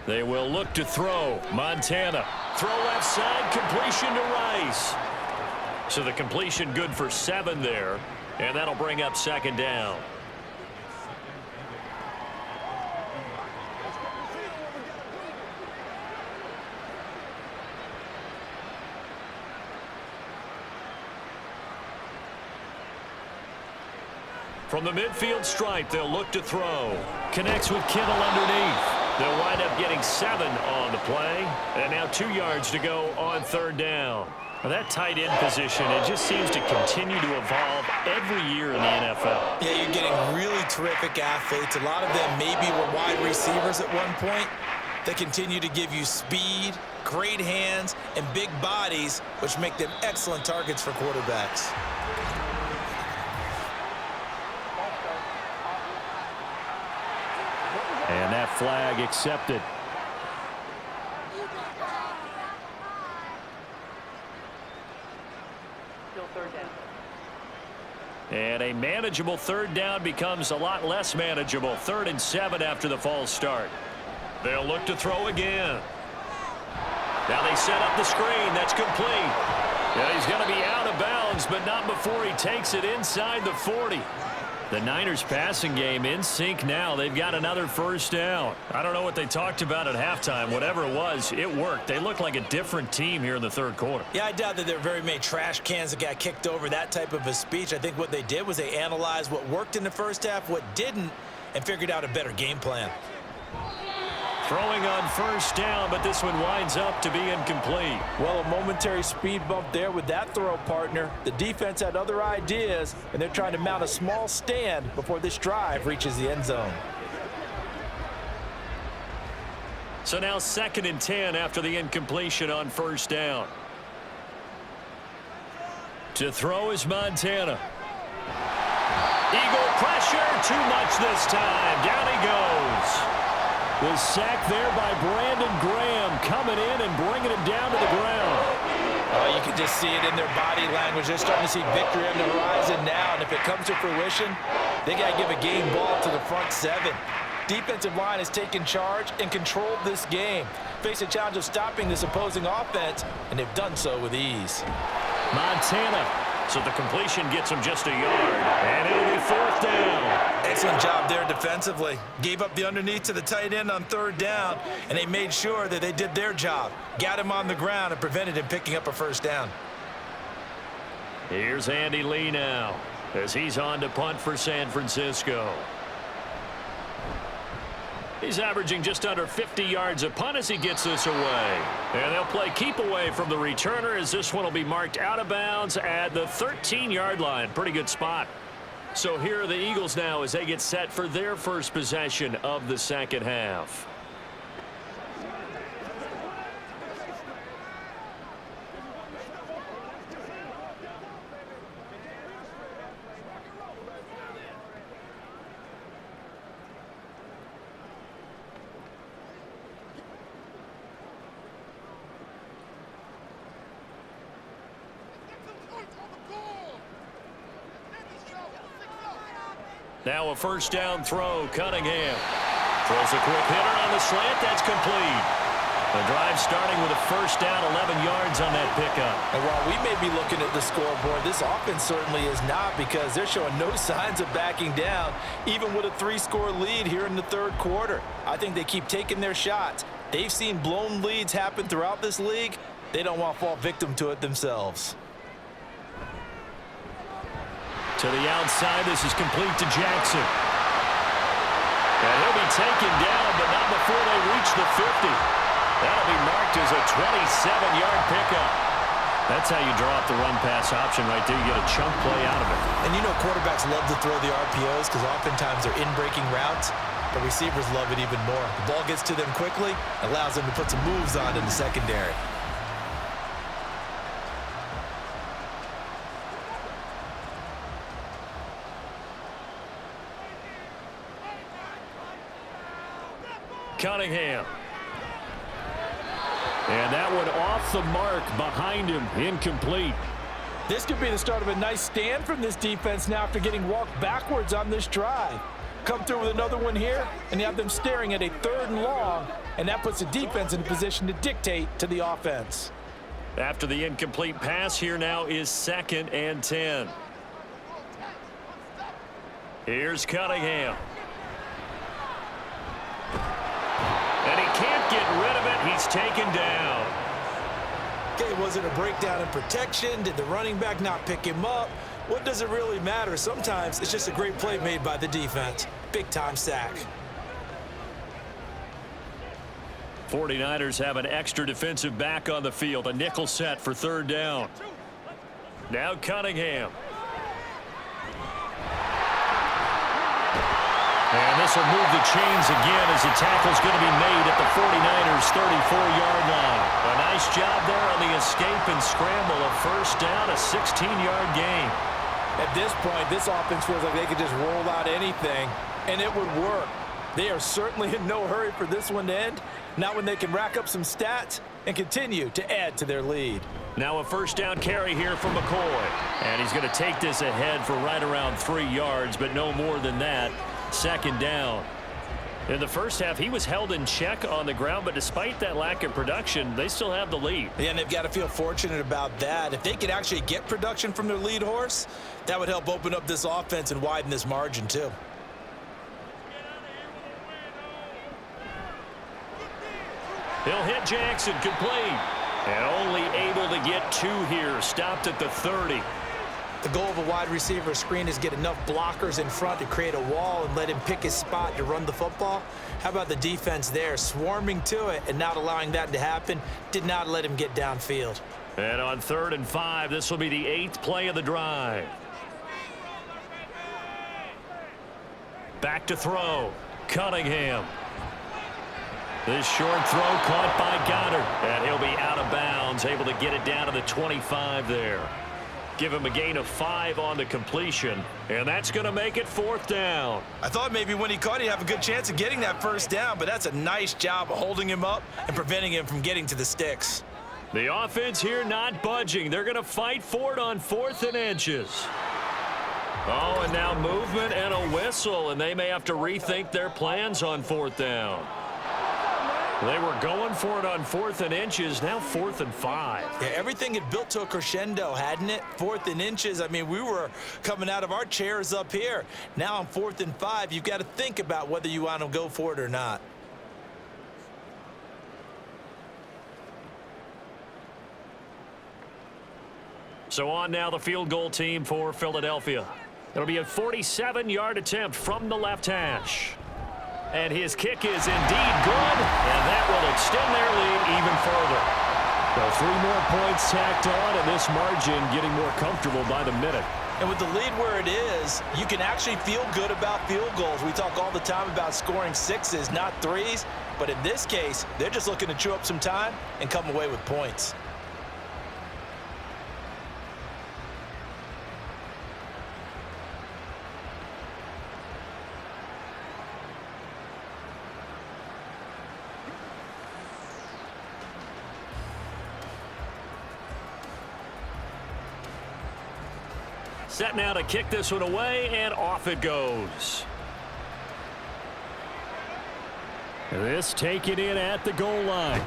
They will look to throw. Montana. Throw left side, completion to Rice. So the completion good for 7 there, and that'll bring up second down. From the midfield stripe, they'll look to throw. Connects with Kittle underneath. They'll wind up getting 7 on the play. And now 2 yards to go on third down. Now that tight end position, it just seems to continue to evolve every year in the NFL. Yeah, you're getting really terrific athletes. A lot of them maybe were wide receivers at one point. They continue to give you speed, great hands, and big bodies, which make them excellent targets for quarterbacks. And that flag accepted. And a manageable third down becomes a lot less manageable. 3rd and 7 after the false start. They'll look to throw again. Now they set up the screen. That's complete. Yeah, he's going to be out of bounds, but not before he takes it inside the 40. The Niners passing game in sync now. They've got another first down. I don't know what they talked about at halftime. Whatever it was, it worked. They look like a different team here in the third quarter. Yeah, I doubt that there were very many trash cans that got kicked over, that type of a speech. I think what they did was they analyzed what worked in the first half, what didn't, and figured out a better game plan. Throwing on first down, but this one winds up to be incomplete. Well, a momentary speed bump there with that throw, partner. The defense had other ideas, and they're trying to mount a small stand before this drive reaches the end zone. So now 2nd and 10 after the incompletion on first down. To throw is Montana. Eagle pressure, too much this time. Down he goes. The sack there by Brandon Graham, coming in and bringing him down to the ground. Oh, you can just see it in their body language. They're starting to see victory on the horizon now, and if it comes to fruition, they got to give a game ball to the front 7. Defensive line has taken charge and controlled this game. Face a challenge of stopping this opposing offense, and they've done so with ease. Montana, so the completion gets him just a yard, and it'll be 4th down. Excellent job there defensively. Gave up the underneath to the tight end on 3rd down, and they made sure that they did their job. Got him on the ground and prevented him picking up a first down. Here's Andy Lee now as he's on to punt for San Francisco. He's averaging just under 50 yards a punt as he gets this away. And they'll play keep away from the returner as this one will be marked out of bounds at the 13-yard line. Pretty good spot. So here are the Eagles now as they get set for their first possession of the second half. Now a first down throw, Cunningham. Throws a quick hitter on the slant, that's complete. The drive starting with a first down, 11 yards on that pickup. And while we may be looking at the scoreboard, this offense certainly is not, because they're showing no signs of backing down, even with a 3-score lead here in the 3rd quarter. I think they keep taking their shots. They've seen blown leads happen throughout this league. They don't want to fall victim to it themselves. To the outside, this is complete to Jackson. And he'll be taken down, but not before they reach the 50. That'll be marked as a 27-yard pickup. That's how you draw up the run-pass option right there. You get a chunk play out of it. And you know quarterbacks love to throw the RPOs because oftentimes they're in-breaking routes. But receivers love it even more. The ball gets to them quickly, allows them to put some moves on in the secondary. Cunningham. And that one off the mark behind him, incomplete. This could be the start of a nice stand from this defense now after getting walked backwards on this drive. Come through with another one here, and you have them staring at a 3rd and long, and that puts the defense in a position to dictate to the offense. After the incomplete pass, here now is 2nd and 10. Here's Cunningham. And he can't get rid of it. He's taken down. Okay, was it a breakdown in protection? Did the running back not pick him up? What does it really matter? Sometimes it's just a great play made by the defense. Big-time sack. 49ers have an extra defensive back on the field. A nickel set for 3rd down. Now Cunningham. And this will move the chains again as the tackle's going to be made at the 49ers 34-yard line. A nice job there on the escape and scramble. A first down, a 16-yard gain. At this point, this offense feels like they could just roll out anything, and it would work. They are certainly in no hurry for this one to end, not when they can rack up some stats and continue to add to their lead. Now a first down carry here for McCoy. And he's going to take this ahead for right around 3 yards, but no more than that. 2nd down. In the first half, he was held in check on the ground, but despite that lack of production, they still have the lead. Yeah, and they've got to feel fortunate about that. If they could actually get production from their lead horse, that would help open up this offense and widen this margin too. He'll hit Jackson, complete. And only able to get 2 here, stopped at the 30. The goal of a wide receiver screen is get enough blockers in front to create a wall and let him pick his spot to run the football. How about the defense there, swarming to it and not allowing that to happen, did not let him get downfield. And on 3rd and 5, this will be the 8th play of the drive. Back to throw, Cunningham. This short throw caught by Goddard, and he'll be out of bounds, able to get it down to the 25 there. Give him a gain of 5 on the completion, and that's going to make it 4th down. I thought maybe when he caught, he'd have a good chance of getting that 1st down, but that's a nice job of holding him up and preventing him from getting to the sticks. The offense here not budging. They're going to fight for it on 4th and inches. Oh, and now movement and a whistle, and they may have to rethink their plans on 4th down. They were going for it on 4th and inches, now 4th and 5. Yeah, everything had built to a crescendo, hadn't it? 4th and inches, I mean, we were coming out of our chairs up here. Now on 4th and 5, you've got to think about whether you want to go for it or not. So on now the field goal team for Philadelphia. It'll be a 47-yard attempt from the left hash. And his kick is indeed good, and that will extend their lead even further. So 3 more points tacked on, and this margin getting more comfortable by the minute. And with the lead where it is, you can actually feel good about field goals. We talk all the time about scoring 6s, not 3s. But in this case, they're just looking to chew up some time and come away with points. Set now to kick this one away, and off it goes. This taken in at the goal line.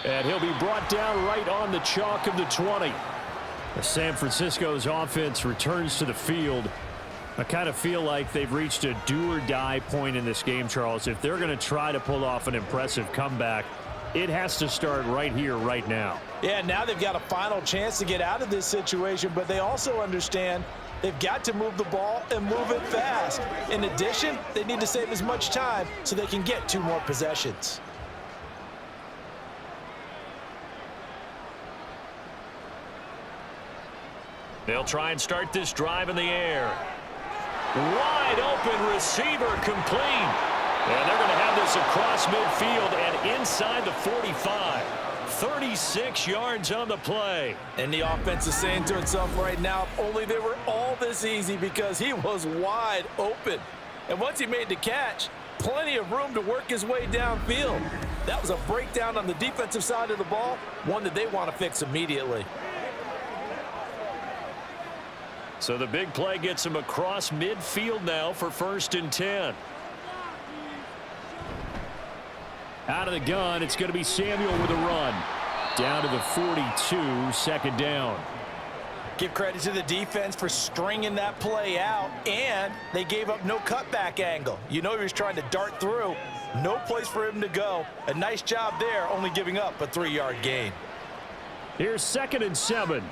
And he'll be brought down right on the chalk of the 20. San Francisco's offense returns to the field. I kind of feel like they've reached a do-or-die point in this game, Charles. If they're going to try to pull off an impressive comeback, it has to start right here, right now. Yeah, now they've got a final chance to get out of this situation, but they also understand they've got to move the ball and move it fast. In addition, they need to save as much time so they can get 2 more possessions. They'll try and start this drive in the air. Wide open receiver complete. And they're going to have this across midfield and inside the 45. 36 yards on the play. And the offense is saying to itself right now, if only they were all this easy, because he was wide open. And once he made the catch, plenty of room to work his way downfield. That was a breakdown on the defensive side of the ball, one that they want to fix immediately. So the big play gets him across midfield now for 1st and 10. Out of the gun, it's going to be Samuel with a run. Down to the 42, 2nd down. Give credit to the defense for stringing that play out, and they gave up no cutback angle. You know he was trying to dart through. No place for him to go. A nice job there, only giving up a 3-yard gain. Here's 2nd and 7.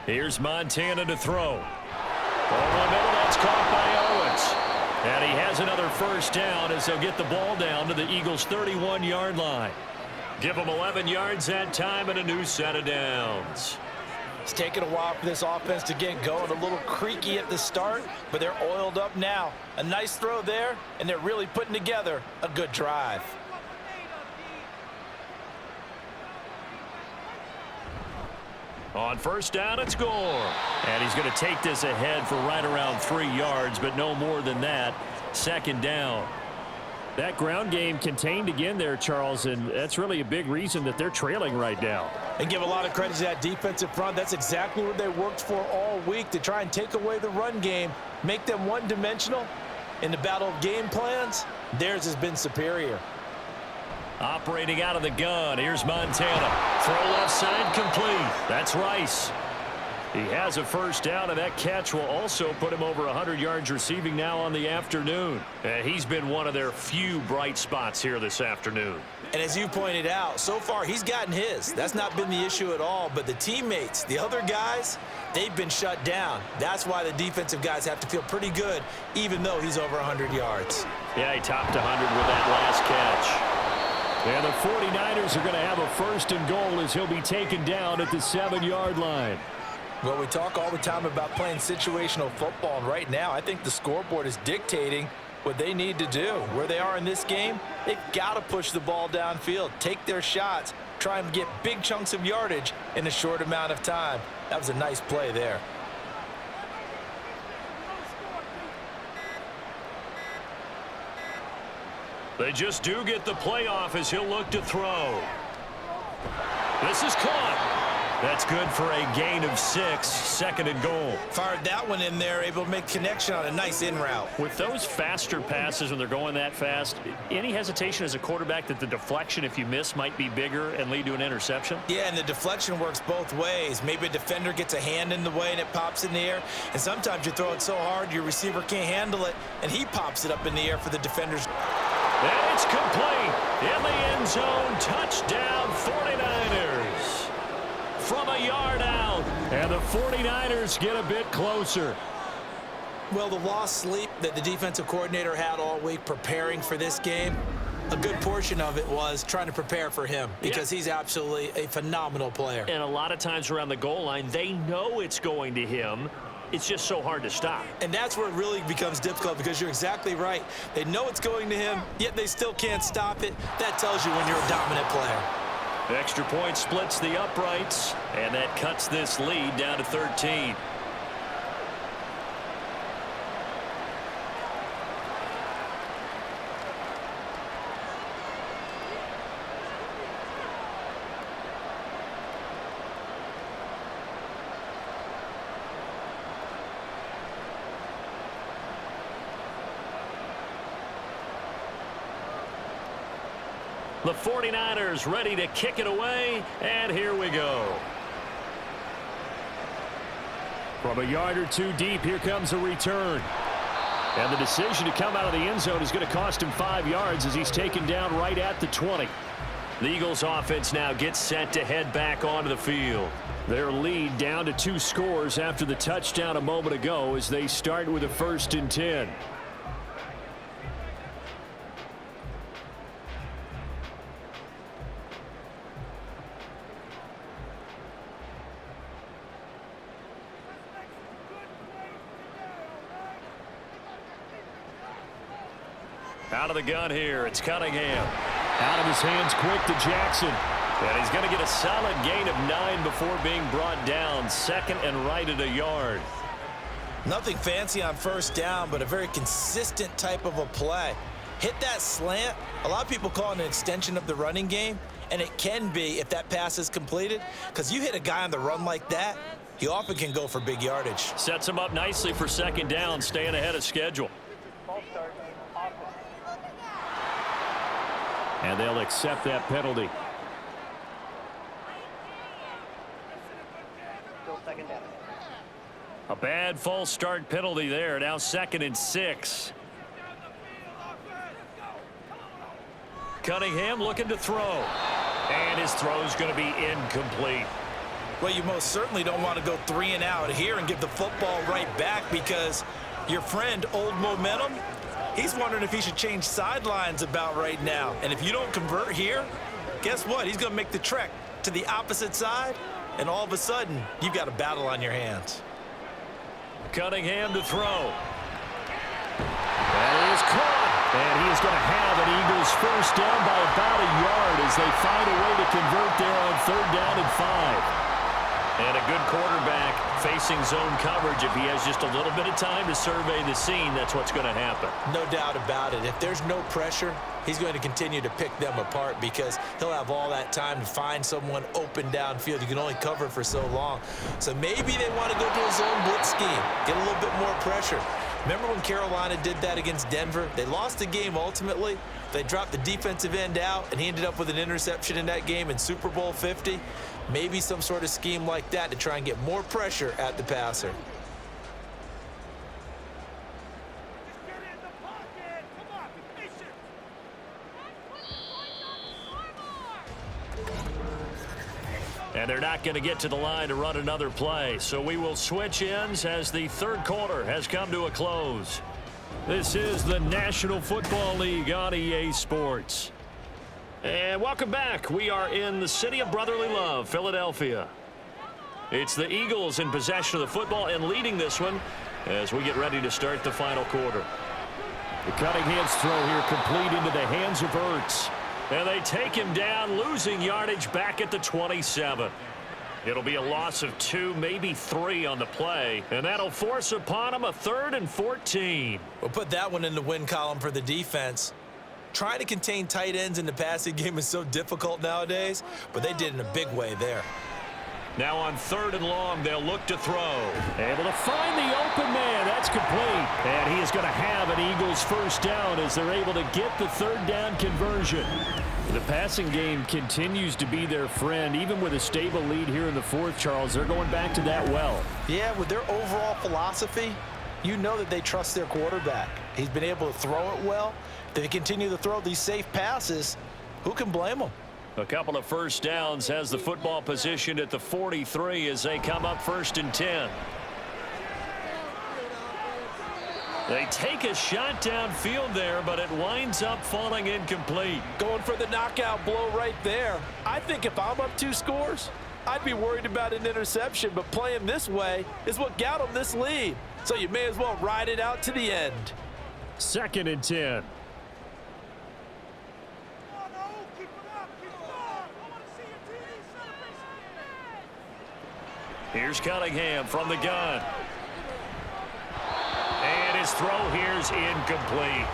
Here's Montana to throw. Over the middle, that's caught by Owens. And he has another 1st down as they'll get the ball down to the Eagles' 31-yard line. Give them 11 yards that time and a new set of downs. It's taken a while for this offense to get going. A little creaky at the start, but they're oiled up now. A nice throw there, and they're really putting together a good drive. On 1st down, it's Gore. And he's going to take this ahead for right around 3 yards, but no more than that. 2nd down. That ground game contained again there, Charles, and that's really a big reason that they're trailing right now. And give a lot of credit to that defensive front. That's exactly what they worked for all week, to try and take away the run game, make them one-dimensional. In the battle of game plans, theirs has been superior. Operating out of the gun, here's Montana. Throw left side complete. That's Rice. He has a first down, and that catch will also put him over 100 yards receiving now on the afternoon. He's been one of their few bright spots here this afternoon. And as you pointed out, so far he's gotten his. That's not been the issue at all. But the teammates, the other guys, they've been shut down. That's why the defensive guys have to feel pretty good, even though he's over 100 yards. Yeah, he topped 100 with that last catch. And the 49ers are going to have a first and goal as he'll be taken down at the 7-yard line. Well, we talk all the time about playing situational football, and right now I think the scoreboard is dictating what they need to do. Where they are in this game, they've got to push the ball downfield, take their shots, try and get big chunks of yardage in a short amount of time. That was a nice play there. They just do get the playoff as he'll look to throw. This is caught. That's good for a gain of 6, second and goal. Fired that one in there, able to make connection on a nice in route. With those faster passes when they're going that fast, any hesitation as a quarterback that the deflection, if you miss, might be bigger and lead to an interception? Yeah, and the deflection works both ways. Maybe a defender gets a hand in the way and it pops in the air, and sometimes you throw it so hard your receiver can't handle it, and he pops it up in the air for the defenders. And it's complete. In the end zone, touchdown 49ers. From a yard out. And the 49ers get a bit closer. Well, the lost sleep that the defensive coordinator had all week preparing for this game, a good portion of it was trying to prepare for him because he's absolutely a phenomenal player. And a lot of times around the goal line, they know it's going to him. It's just so hard to stop. And that's where it really becomes difficult because you're exactly right. They know it's going to him, yet they still can't stop it. That tells you when you're a dominant player. Extra point splits the uprights, and that cuts this lead down to 13. The 49ers ready to kick it away, and here we go. From a yard or two deep, here comes a return. And the decision to come out of the end zone is going to cost him 5 yards as he's taken down right at the 20. The Eagles offense now gets set to head back onto the field. Their lead down to 2 scores after the touchdown a moment ago as they start with a 1st and 10. Out of the gun here, it's Cunningham. Out of his hands quick to Jackson. And he's going to get a solid gain of 9 before being brought down. Second and right at a yard. Nothing fancy on first down, but a very consistent type of a play. Hit that slant. A lot of people call it an extension of the running game, and it can be if that pass is completed, because you hit a guy on the run like that, he often can go for big yardage. Sets him up nicely for second down, staying ahead of schedule. And they'll accept that penalty. A bad false start penalty there. Now 2nd and 6. Cunningham looking to throw. And his throw's going to be incomplete. Well, you most certainly don't want to go 3 and out here and give the football right back because your friend, Old Momentum, he's wondering if he should change sidelines about right now. And if you don't convert here, guess what? He's going to make the trek to the opposite side, and all of a sudden, you've got a battle on your hands. Cunningham to throw. That is caught. And he is going to have an Eagles first down by about a yard as they find a way to convert there on 3rd down and 5. And a good quarterback facing zone coverage. If he has just a little bit of time to survey the scene, that's what's going to happen. No doubt about it. If there's no pressure, he's going to continue to pick them apart because he'll have all that time to find someone open downfield. You can only cover for so long. So maybe they want to go to a zone blitz scheme, get a little bit more pressure. Remember when Carolina did that against Denver? They lost the game ultimately. They dropped the defensive end out, and he ended up with an interception in that game in Super Bowl 50. Maybe some sort of scheme like that to try and get more pressure at the passer. And they're not going to get to the line to run another play. So we will switch ends as the third quarter has come to a close. This is the National Football League on EA Sports. And welcome back. We are in the city of brotherly love, Philadelphia. It's the Eagles in possession of the football and leading this one as we get ready to start the final quarter. The Cunningham's throw here complete into the hands of Ertz. And they take him down, losing yardage back at the 27. It'll be a loss of 2, maybe 3 on the play, and that'll force upon him a 3rd and 14. We'll put that one in the win column for the defense. Trying to contain tight ends in the passing game is so difficult nowadays, but they did in a big way there. Now on 3rd and long, they'll look to throw. Able to find the open man. That's complete. And he is going to have an Eagles first down as they're able to get the 3rd down conversion. The passing game continues to be their friend. Even with a stable lead here in the 4th, Charles, they're going back to that well. Yeah, with their overall philosophy, you know that they trust their quarterback. He's been able to throw it well. If they continue to throw these safe passes, who can blame them? A couple of first downs, has the football positioned at the 43 as they come up 1st and 10. They take a shot downfield there, but it winds up falling incomplete. Going for the knockout blow right there. I think if I'm up 2 scores, I'd be worried about an interception, but playing this way is what got them this lead. So you may as well ride it out to the end. 2nd and 10. Here's Cunningham from the gun. And his throw here's incomplete.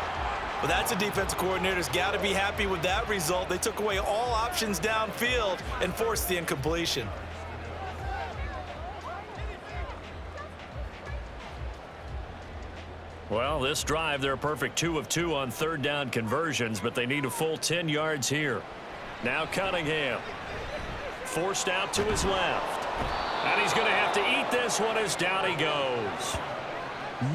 Well, that's a defensive coordinator's got to be happy with that result. They took away all options downfield and forced the incompletion. Well, this drive, they're a perfect 2 of 2 on 3rd down conversions, but they need a full 10 yards here. Now Cunningham forced out to his left. And he's going to have to eat this one as down he goes.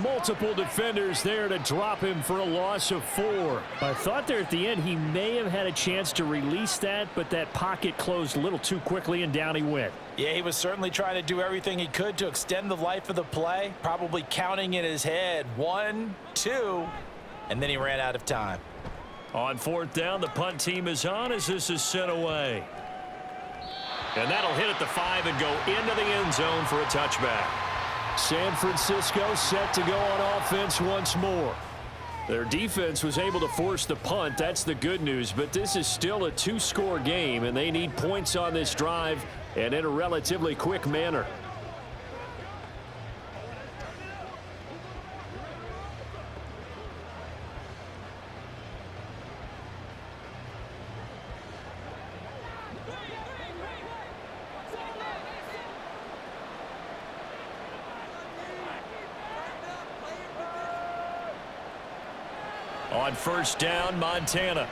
Multiple defenders there to drop him for a loss of 4. I thought there at the end he may have had a chance to release that, but that pocket closed a little too quickly and down he went. Yeah, he was certainly trying to do everything he could to extend the life of the play, probably counting in his head 1, 2, and then he ran out of time. On 4th down, the punt team is on as this is sent away. And that'll hit at the 5 and go into the end zone for a touchback. San Francisco set to go on offense once more. Their defense was able to force the punt. That's the good news, but this is still a 2-score game, and they need points on this drive and in a relatively quick manner. On 1st down, Montana.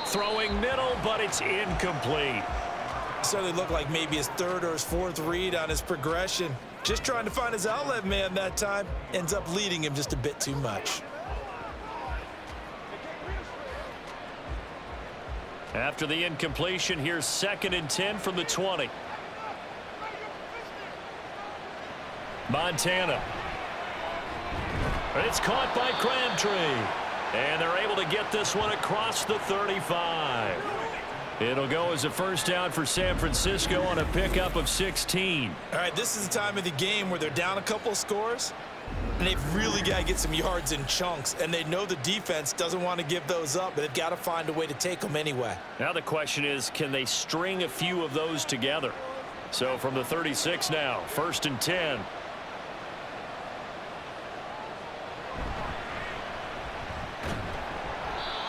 Throwing middle, but it's incomplete. Certainly looked like maybe his 3rd or his 4th read on his progression. Just trying to find his outlet man that time. Ends up leading him just a bit too much. After the incompletion, here's 2nd and 10 from the 20. Montana. It's caught by Crabtree. And they're able to get this one across the 35. It'll go as a first down for San Francisco on a pickup of 16. All right, this is the time of the game where they're down a couple of scores, and they've really got to get some yards in chunks, and they know the defense doesn't want to give those up, but they've got to find a way to take them anyway. Now the question is, can they string a few of those together? So from the 36 now, 1st and 10.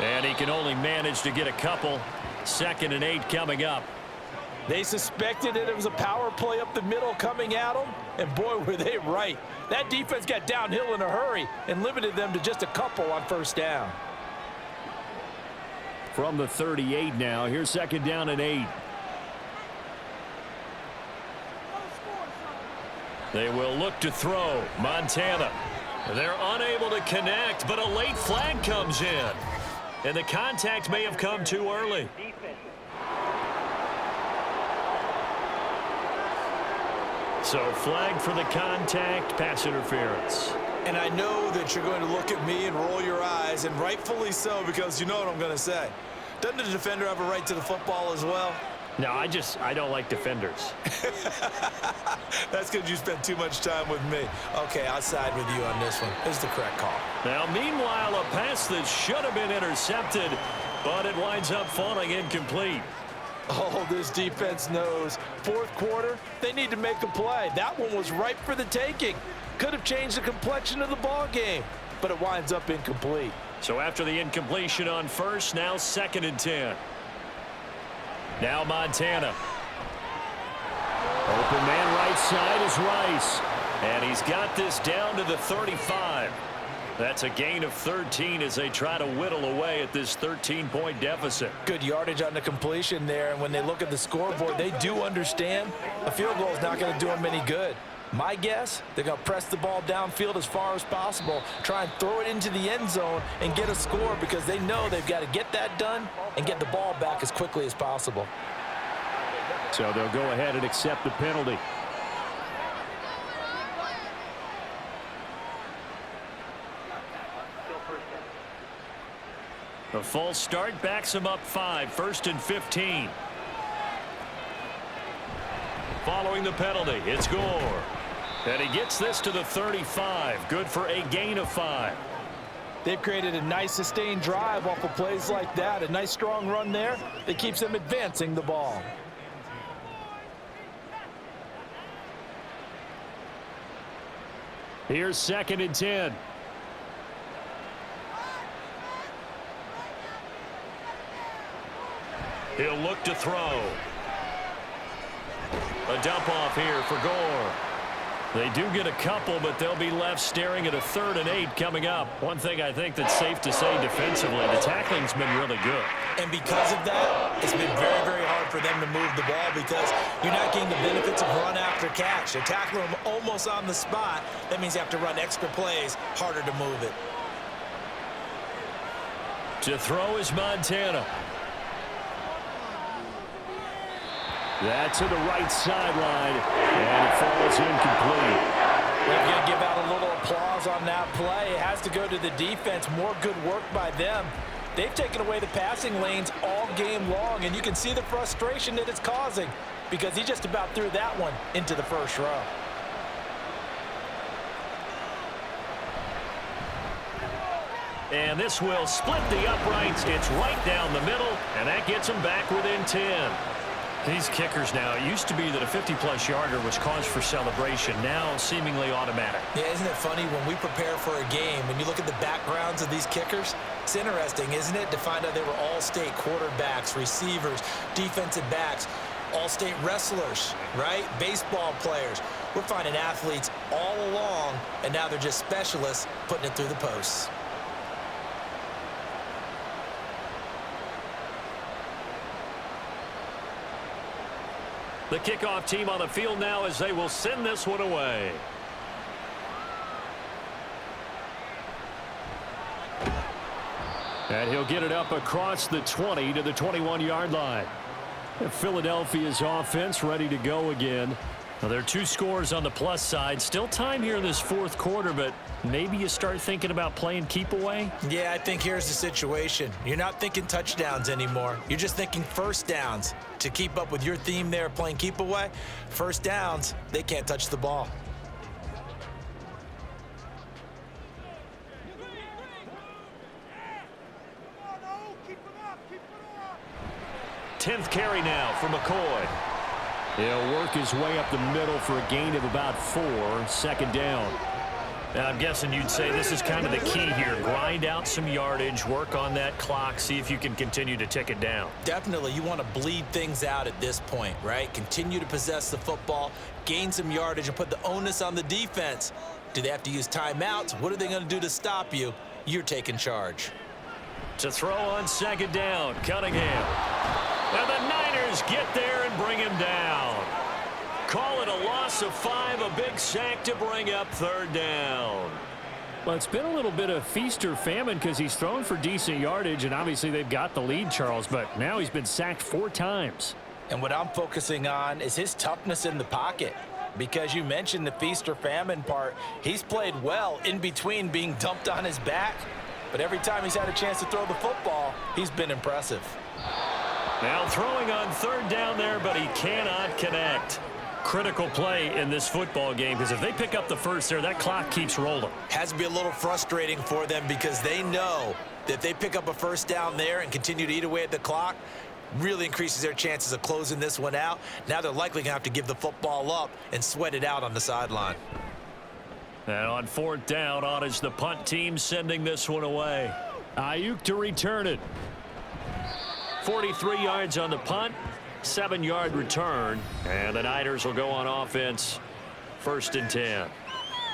And he can only manage to get a couple. 2nd and 8 coming up. They suspected that it was a power play up the middle coming at them, and boy, were they right. That defense got downhill in a hurry and limited them to just a couple on 1st down. From the 38 now, here's 2nd down and 8. They will look to throw. Montana. They're unable to connect, but a late flag comes in. And the contact may have come too early. So flag for the contact, pass interference. And I know that you're going to look at me and roll your eyes, and rightfully so, because you know what I'm going to say. Doesn't the defender have a right to the football as well? No, I don't like defenders. That's because you spent too much time with me. Okay, I'll side with you on this one. It's the correct call. Now, meanwhile, a pass that should have been intercepted, but it winds up falling incomplete. Oh, this defense knows. 4th quarter, they need to make a play. That one was ripe for the taking. Could have changed the complexion of the ball game, but it winds up incomplete. So after the incompletion on 1st, now 2nd and 10. Now Montana. Open man right side is Rice. And he's got this down to the 35. That's a gain of 13 as they try to whittle away at this 13-point deficit. Good yardage on the completion there, and when they look at the scoreboard, they do understand a field goal is not going to do them any good. My guess, they're going to press the ball downfield as far as possible, try and throw it into the end zone and get a score because they know they've got to get that done and get the ball back as quickly as possible. So they'll go ahead and accept the penalty. A false start backs him up 5, 1st and 15. Following the penalty, it's Gore. And he gets this to the 35. Good for a gain of 5. They've created a nice sustained drive off of plays like that. A nice strong run there that keeps them advancing the ball. Here's 2nd and 10. He'll look to throw. A dump off here for Gore. They do get a couple, but they'll be left staring at a 3rd and 8 coming up. One thing I think that's safe to say defensively, the tackling's been really good. And because of that, it's been very, very hard for them to move the ball because you're not getting the benefits of run after catch. They're tackling them almost on the spot. That means you have to run extra plays, harder to move it. To throw is Montana. That's to the right sideline, and it falls incomplete. We're going to give out a little applause on that play. It has to go to the defense. More good work by them. They've taken away the passing lanes all game long, and you can see the frustration that it's causing because he just about threw that one into the 1st row. And this will split the uprights. It's right down the middle, and that gets them back within 10. These kickers now, it used to be that a 50-plus yarder was cause for celebration, now seemingly automatic. Yeah, isn't it funny when we prepare for a game, when you look at the backgrounds of these kickers, it's interesting, isn't it, to find out they were all-state quarterbacks, receivers, defensive backs, all-state wrestlers, right? Baseball players. We're finding athletes all along, and now they're just specialists putting it through the posts. The kickoff team on the field now as they will send this one away. And he'll get it up across the 20 to the 21-yard line. Philadelphia's offense ready to go again. Well, there are 2 scores on the plus side. Still time here in this 4th quarter, but maybe you start thinking about playing keep away? Yeah, I think here's the situation. You're not thinking touchdowns anymore. You're just thinking 1st downs. To keep up with your theme there, playing keep away, 1st downs, they can't touch the ball. Tenth carry now for McCoy. He'll work his way up the middle for a gain of about 4, second down. Now, I'm guessing you'd say this is kind of the key here. Grind out some yardage, work on that clock, see if you can continue to tick it down. Definitely, you want to bleed things out at this point, right? Continue to possess the football, gain some yardage, and put the onus on the defense. Do they have to use timeouts? What are they going to do to stop you? You're taking charge. To throw on second down, Cunningham. And the Niners get there and bring him down. Call it a loss of 5, a big sack to bring up third down. Well, it's been a little bit of feast or famine because he's thrown for decent yardage, and obviously they've got the lead, Charles, but now he's been sacked 4 times. And what I'm focusing on is his toughness in the pocket. Because you mentioned the feast or famine part, he's played well in between being dumped on his back. But every time he's had a chance to throw the football, he's been impressive. Now throwing on third down there, but he cannot connect. Critical play in this football game, because if they pick up the first there, that clock keeps rolling. Has to be a little frustrating for them because they know that if they pick up a first down there and continue to eat away at the clock, really increases their chances of closing this one out. Now they're likely going to have to give the football up and sweat it out on the sideline. And on fourth down, on is the punt team sending this one away. Ayuk to return it. 43 yards on the punt, 7-yard return, and the Niners will go on offense, 1st and 10.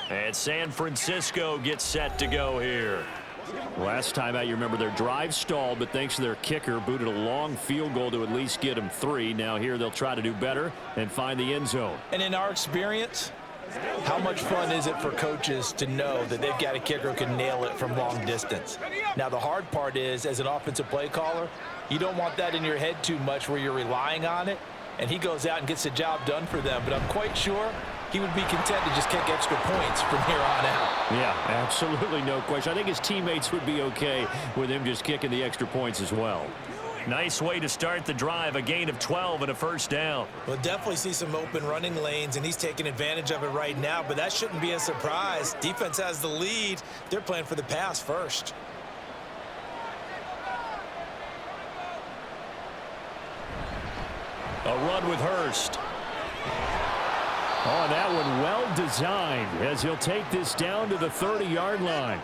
And San Francisco gets set to go here. Last time out, you remember their drive stalled, but thanks to their kicker, booted a long field goal to at least get them 3. Now here they'll try to do better and find the end zone. And in our experience, how much fun is it for coaches to know that they've got a kicker who can nail it from long distance? Now, the hard part is, as an offensive play caller, you don't want that in your head too much where you're relying on it, and he goes out and gets the job done for them. But I'm quite sure he would be content to just kick extra points from here on out. Yeah, absolutely no question. I think his teammates would be okay with him just kicking the extra points as well. Nice way to start the drive, a gain of 12 and a first down. We'll definitely see some open running lanes, and he's taking advantage of it right now, but that shouldn't be a surprise. Defense has the lead. They're playing for the pass first. A run with Hurst. Oh, that one well designed as he'll take this down to the 30-yard line.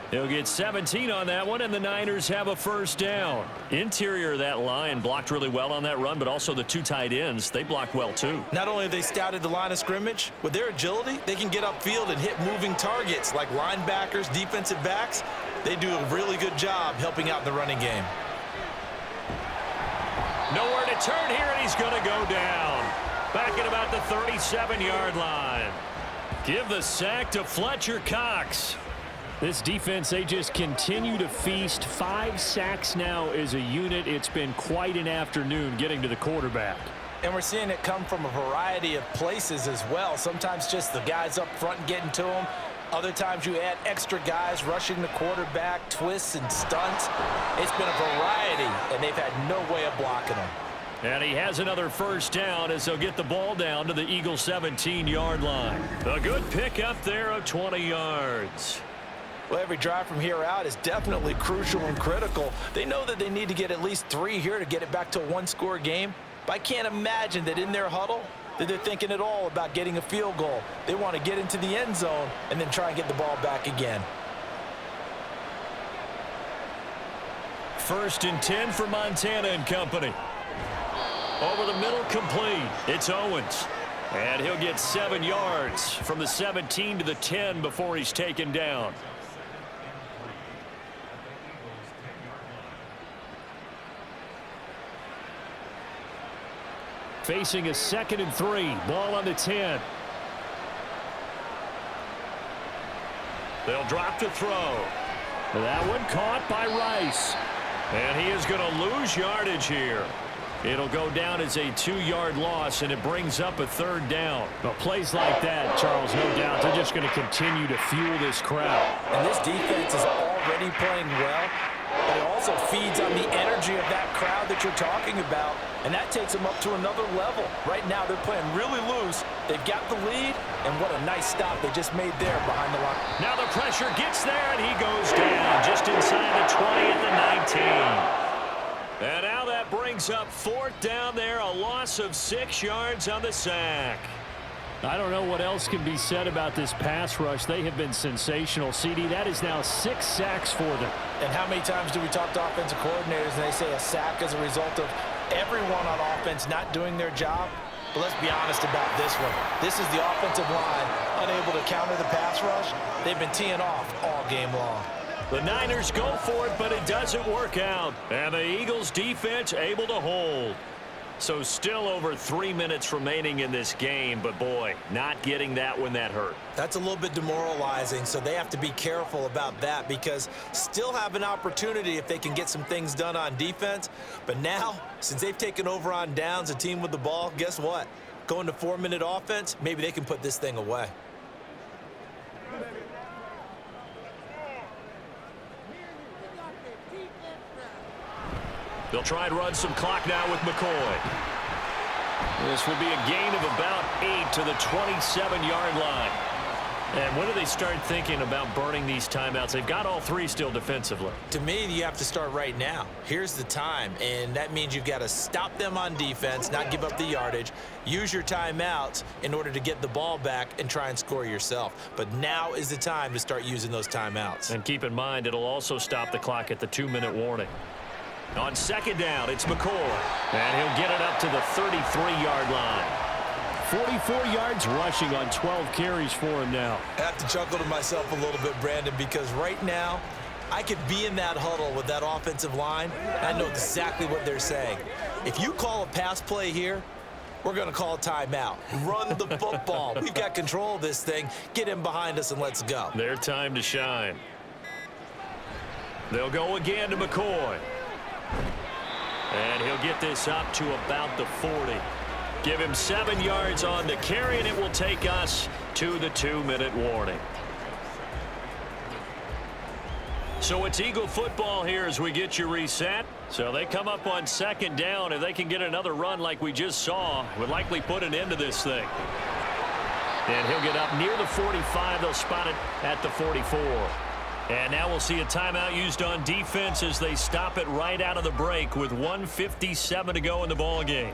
He'll get 17 on that one, and the Niners have a first down. Interior of that line blocked really well on that run, but also the 2 tight ends, they blocked well too. Not only have they scouted the line of scrimmage, with their agility, they can get upfield and hit moving targets like linebackers, defensive backs. They do a really good job helping out in the running game. Nowhere to turn here, and he's going to go down. Back at about the 37-yard line. Give the sack to Fletcher Cox. This defense, they just continue to feast. 5 sacks now as a unit. It's been quite an afternoon getting to the quarterback. And we're seeing it come from a variety of places as well. Sometimes just the guys up front getting to him. Other times you add extra guys rushing the quarterback, twists and stunts. It's been a variety, and they've had no way of blocking him. And he has another first down as they'll get the ball down to the Eagles' 17-yard line. A good pick up there of 20 yards. Well, every drive from here out is definitely crucial and critical. They know that they need to get at least 3 here to get it back to a 1-score game. But I can't imagine that in their huddle that they're thinking at all about getting a field goal. They want to get into the end zone and then try and get the ball back again. 1st and 10 for Montana and company. Over the middle, complete. It's Owens. And he'll get 7 yards from the 17 to the 10 before he's taken down. Facing a 2nd and 3. Ball on the 10. They'll drop to throw. That one caught by Rice. And he is going to lose yardage here. It'll go down as a 2-yard loss, and it brings up a 3rd down. But plays like that, Charles, no doubt, they're just going to continue to fuel this crowd. And this defense is already playing well, but it also feeds on the energy of that crowd that you're talking about, and that takes them up to another level. Right now, they're playing really loose. They've got the lead, and what a nice stop they just made there behind the line. Now the pressure gets there, and he goes down just inside the 20 at the 19. And now that brings brings up 4th down there, a loss of 6 yards on the sack. I don't know what else can be said about this pass rush. They have been sensational. CD, that is now 6 sacks for them. And how many times do we talk to offensive coordinators and they say a sack is a result of everyone on offense not doing their job? But let's be honest about this one. This is the offensive line unable to counter the pass rush. They've been teeing off all game long. The Niners go for it, but it doesn't work out. And the Eagles defense able to hold. So still over 3 minutes remaining in this game, but boy, not getting that when that hurt. That's a little bit demoralizing, so they have to be careful about that because still have an opportunity if they can get some things done on defense. But now, since they've taken over on downs, a team with the ball, guess what? Going to 4-minute offense, maybe they can put this thing away. They'll try and run some clock now with McCoy. This will be a gain of about 8 to the 27-yard line. And when do they start thinking about burning these timeouts? They've got all 3 still defensively. To me, you have to start right now. Here's the time, and that means you've got to stop them on defense, not give up the yardage, use your timeouts in order to get the ball back and try and score yourself. But now is the time to start using those timeouts. And keep in mind, it'll also stop the clock at the 2-minute warning. On 2nd down, it's McCoy. And he'll get it up to the 33-yard line. 44 yards rushing on 12 carries for him now. I have to chuckle to myself a little bit, Brandon, because right now I could be in that huddle with that offensive line. And I know exactly what they're saying. If you call a pass play here, we're going to call a timeout. Run the football. We've got control of this thing. Get him behind us and let's go. Their time to shine. They'll go again to McCoy. And he'll get this up to about the 40. Give him 7 yards on the carry, and it will take us to the 2-minute warning. So it's Eagle football here as we get you reset. So they come up on 2nd down. If they can get another run like we just saw, would likely put an end to this thing. And he'll get up near the 45. They'll spot it at the 44. And now we'll see a timeout used on defense as they stop it right out of the break with 1:57 to go in the ball game.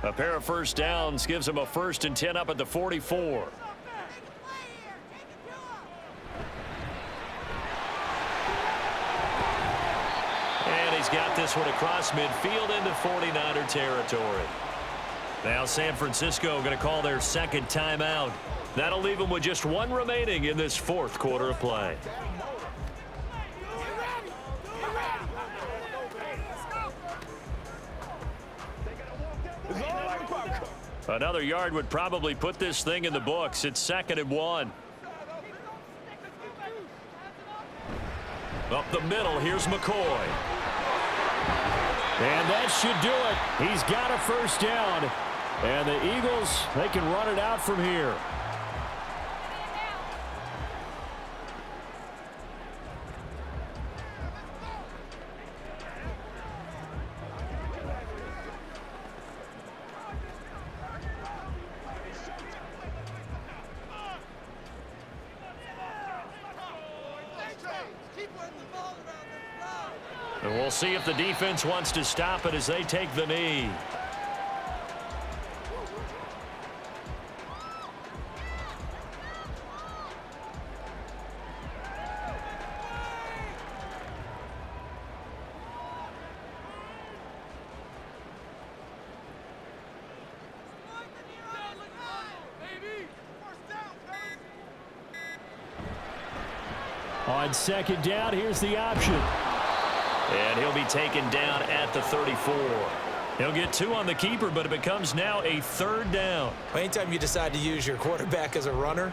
A pair of first downs gives them a 1st and 10 up at the 44. And he's got this one across midfield into 49er territory. Now San Francisco going to call their 2nd timeout. That'll leave them with just 1 remaining in this 4th quarter of play. Another yard would probably put this thing in the books. It's 2nd and 1. Up the middle, here's McCoy. And that should do it. He's got a 1st down. And the Eagles, they can run it out from here. And we'll see if the defense wants to stop it as they take the knee. On 2nd down, here's the option. And he'll be taken down at the 34. He'll get 2 on the keeper, but it becomes now a 3rd down. Anytime you decide to use your quarterback as a runner,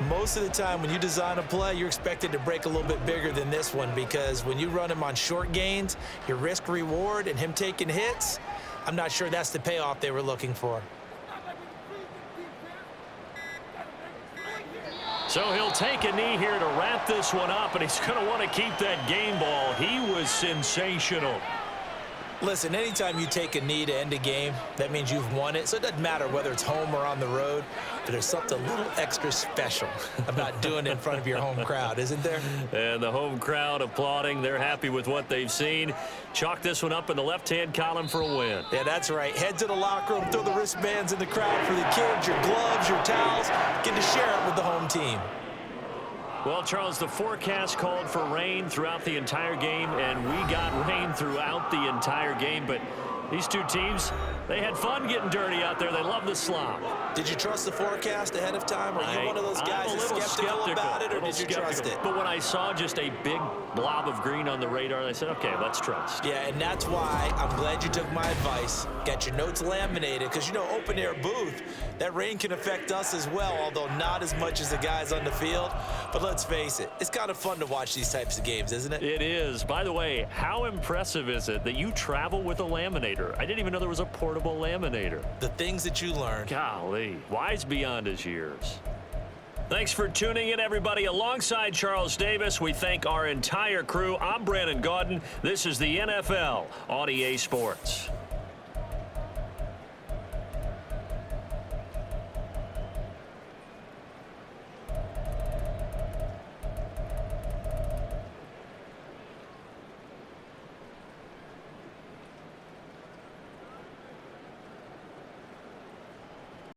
most of the time when you design a play, you're expected to break a little bit bigger than this one because when you run him on short gains, your risk reward and him taking hits, I'm not sure that's the payoff they were looking for. So he'll take a knee here to wrap this one up, and he's going to want to keep that game ball. He was sensational. Listen, anytime you take a knee to end a game, that means you've won it. So it doesn't matter whether it's home or on the road, but there's something a little extra special about doing it in front of your home crowd, isn't there? And the home crowd applauding. They're happy with what they've seen. Chalk this one up in the left-hand column for a win. Yeah, that's right. Head to the locker room, throw the wristbands in the crowd for the kids, your gloves, your towels. Get to share it with the home team. Well, Charles, the forecast called for rain throughout the entire game, and we got rain throughout the entire game. But these two teams, they had fun getting dirty out there. They love the slop. Did you trust the forecast ahead of time? Are you one of those guys that's skeptical about it, or did you trust it? But when I saw just a big blob of green on the radar, I said, okay, let's trust. Yeah, and that's why I'm glad you took my advice. Got your notes laminated, because, you know, open-air booth, that rain can affect us as well, although not as much as the guys on the field. But let's face it, it's kind of fun to watch these types of games, isn't it? It is. By the way, how impressive is it that you travel with a laminator? I didn't even know there was a portable laminator. The things that you learn. Golly, wise beyond his years. Thanks for tuning in, everybody. Alongside Charles Davis, we thank our entire crew. I'm Brandon Gaudin. This is the NFL on EA Sports.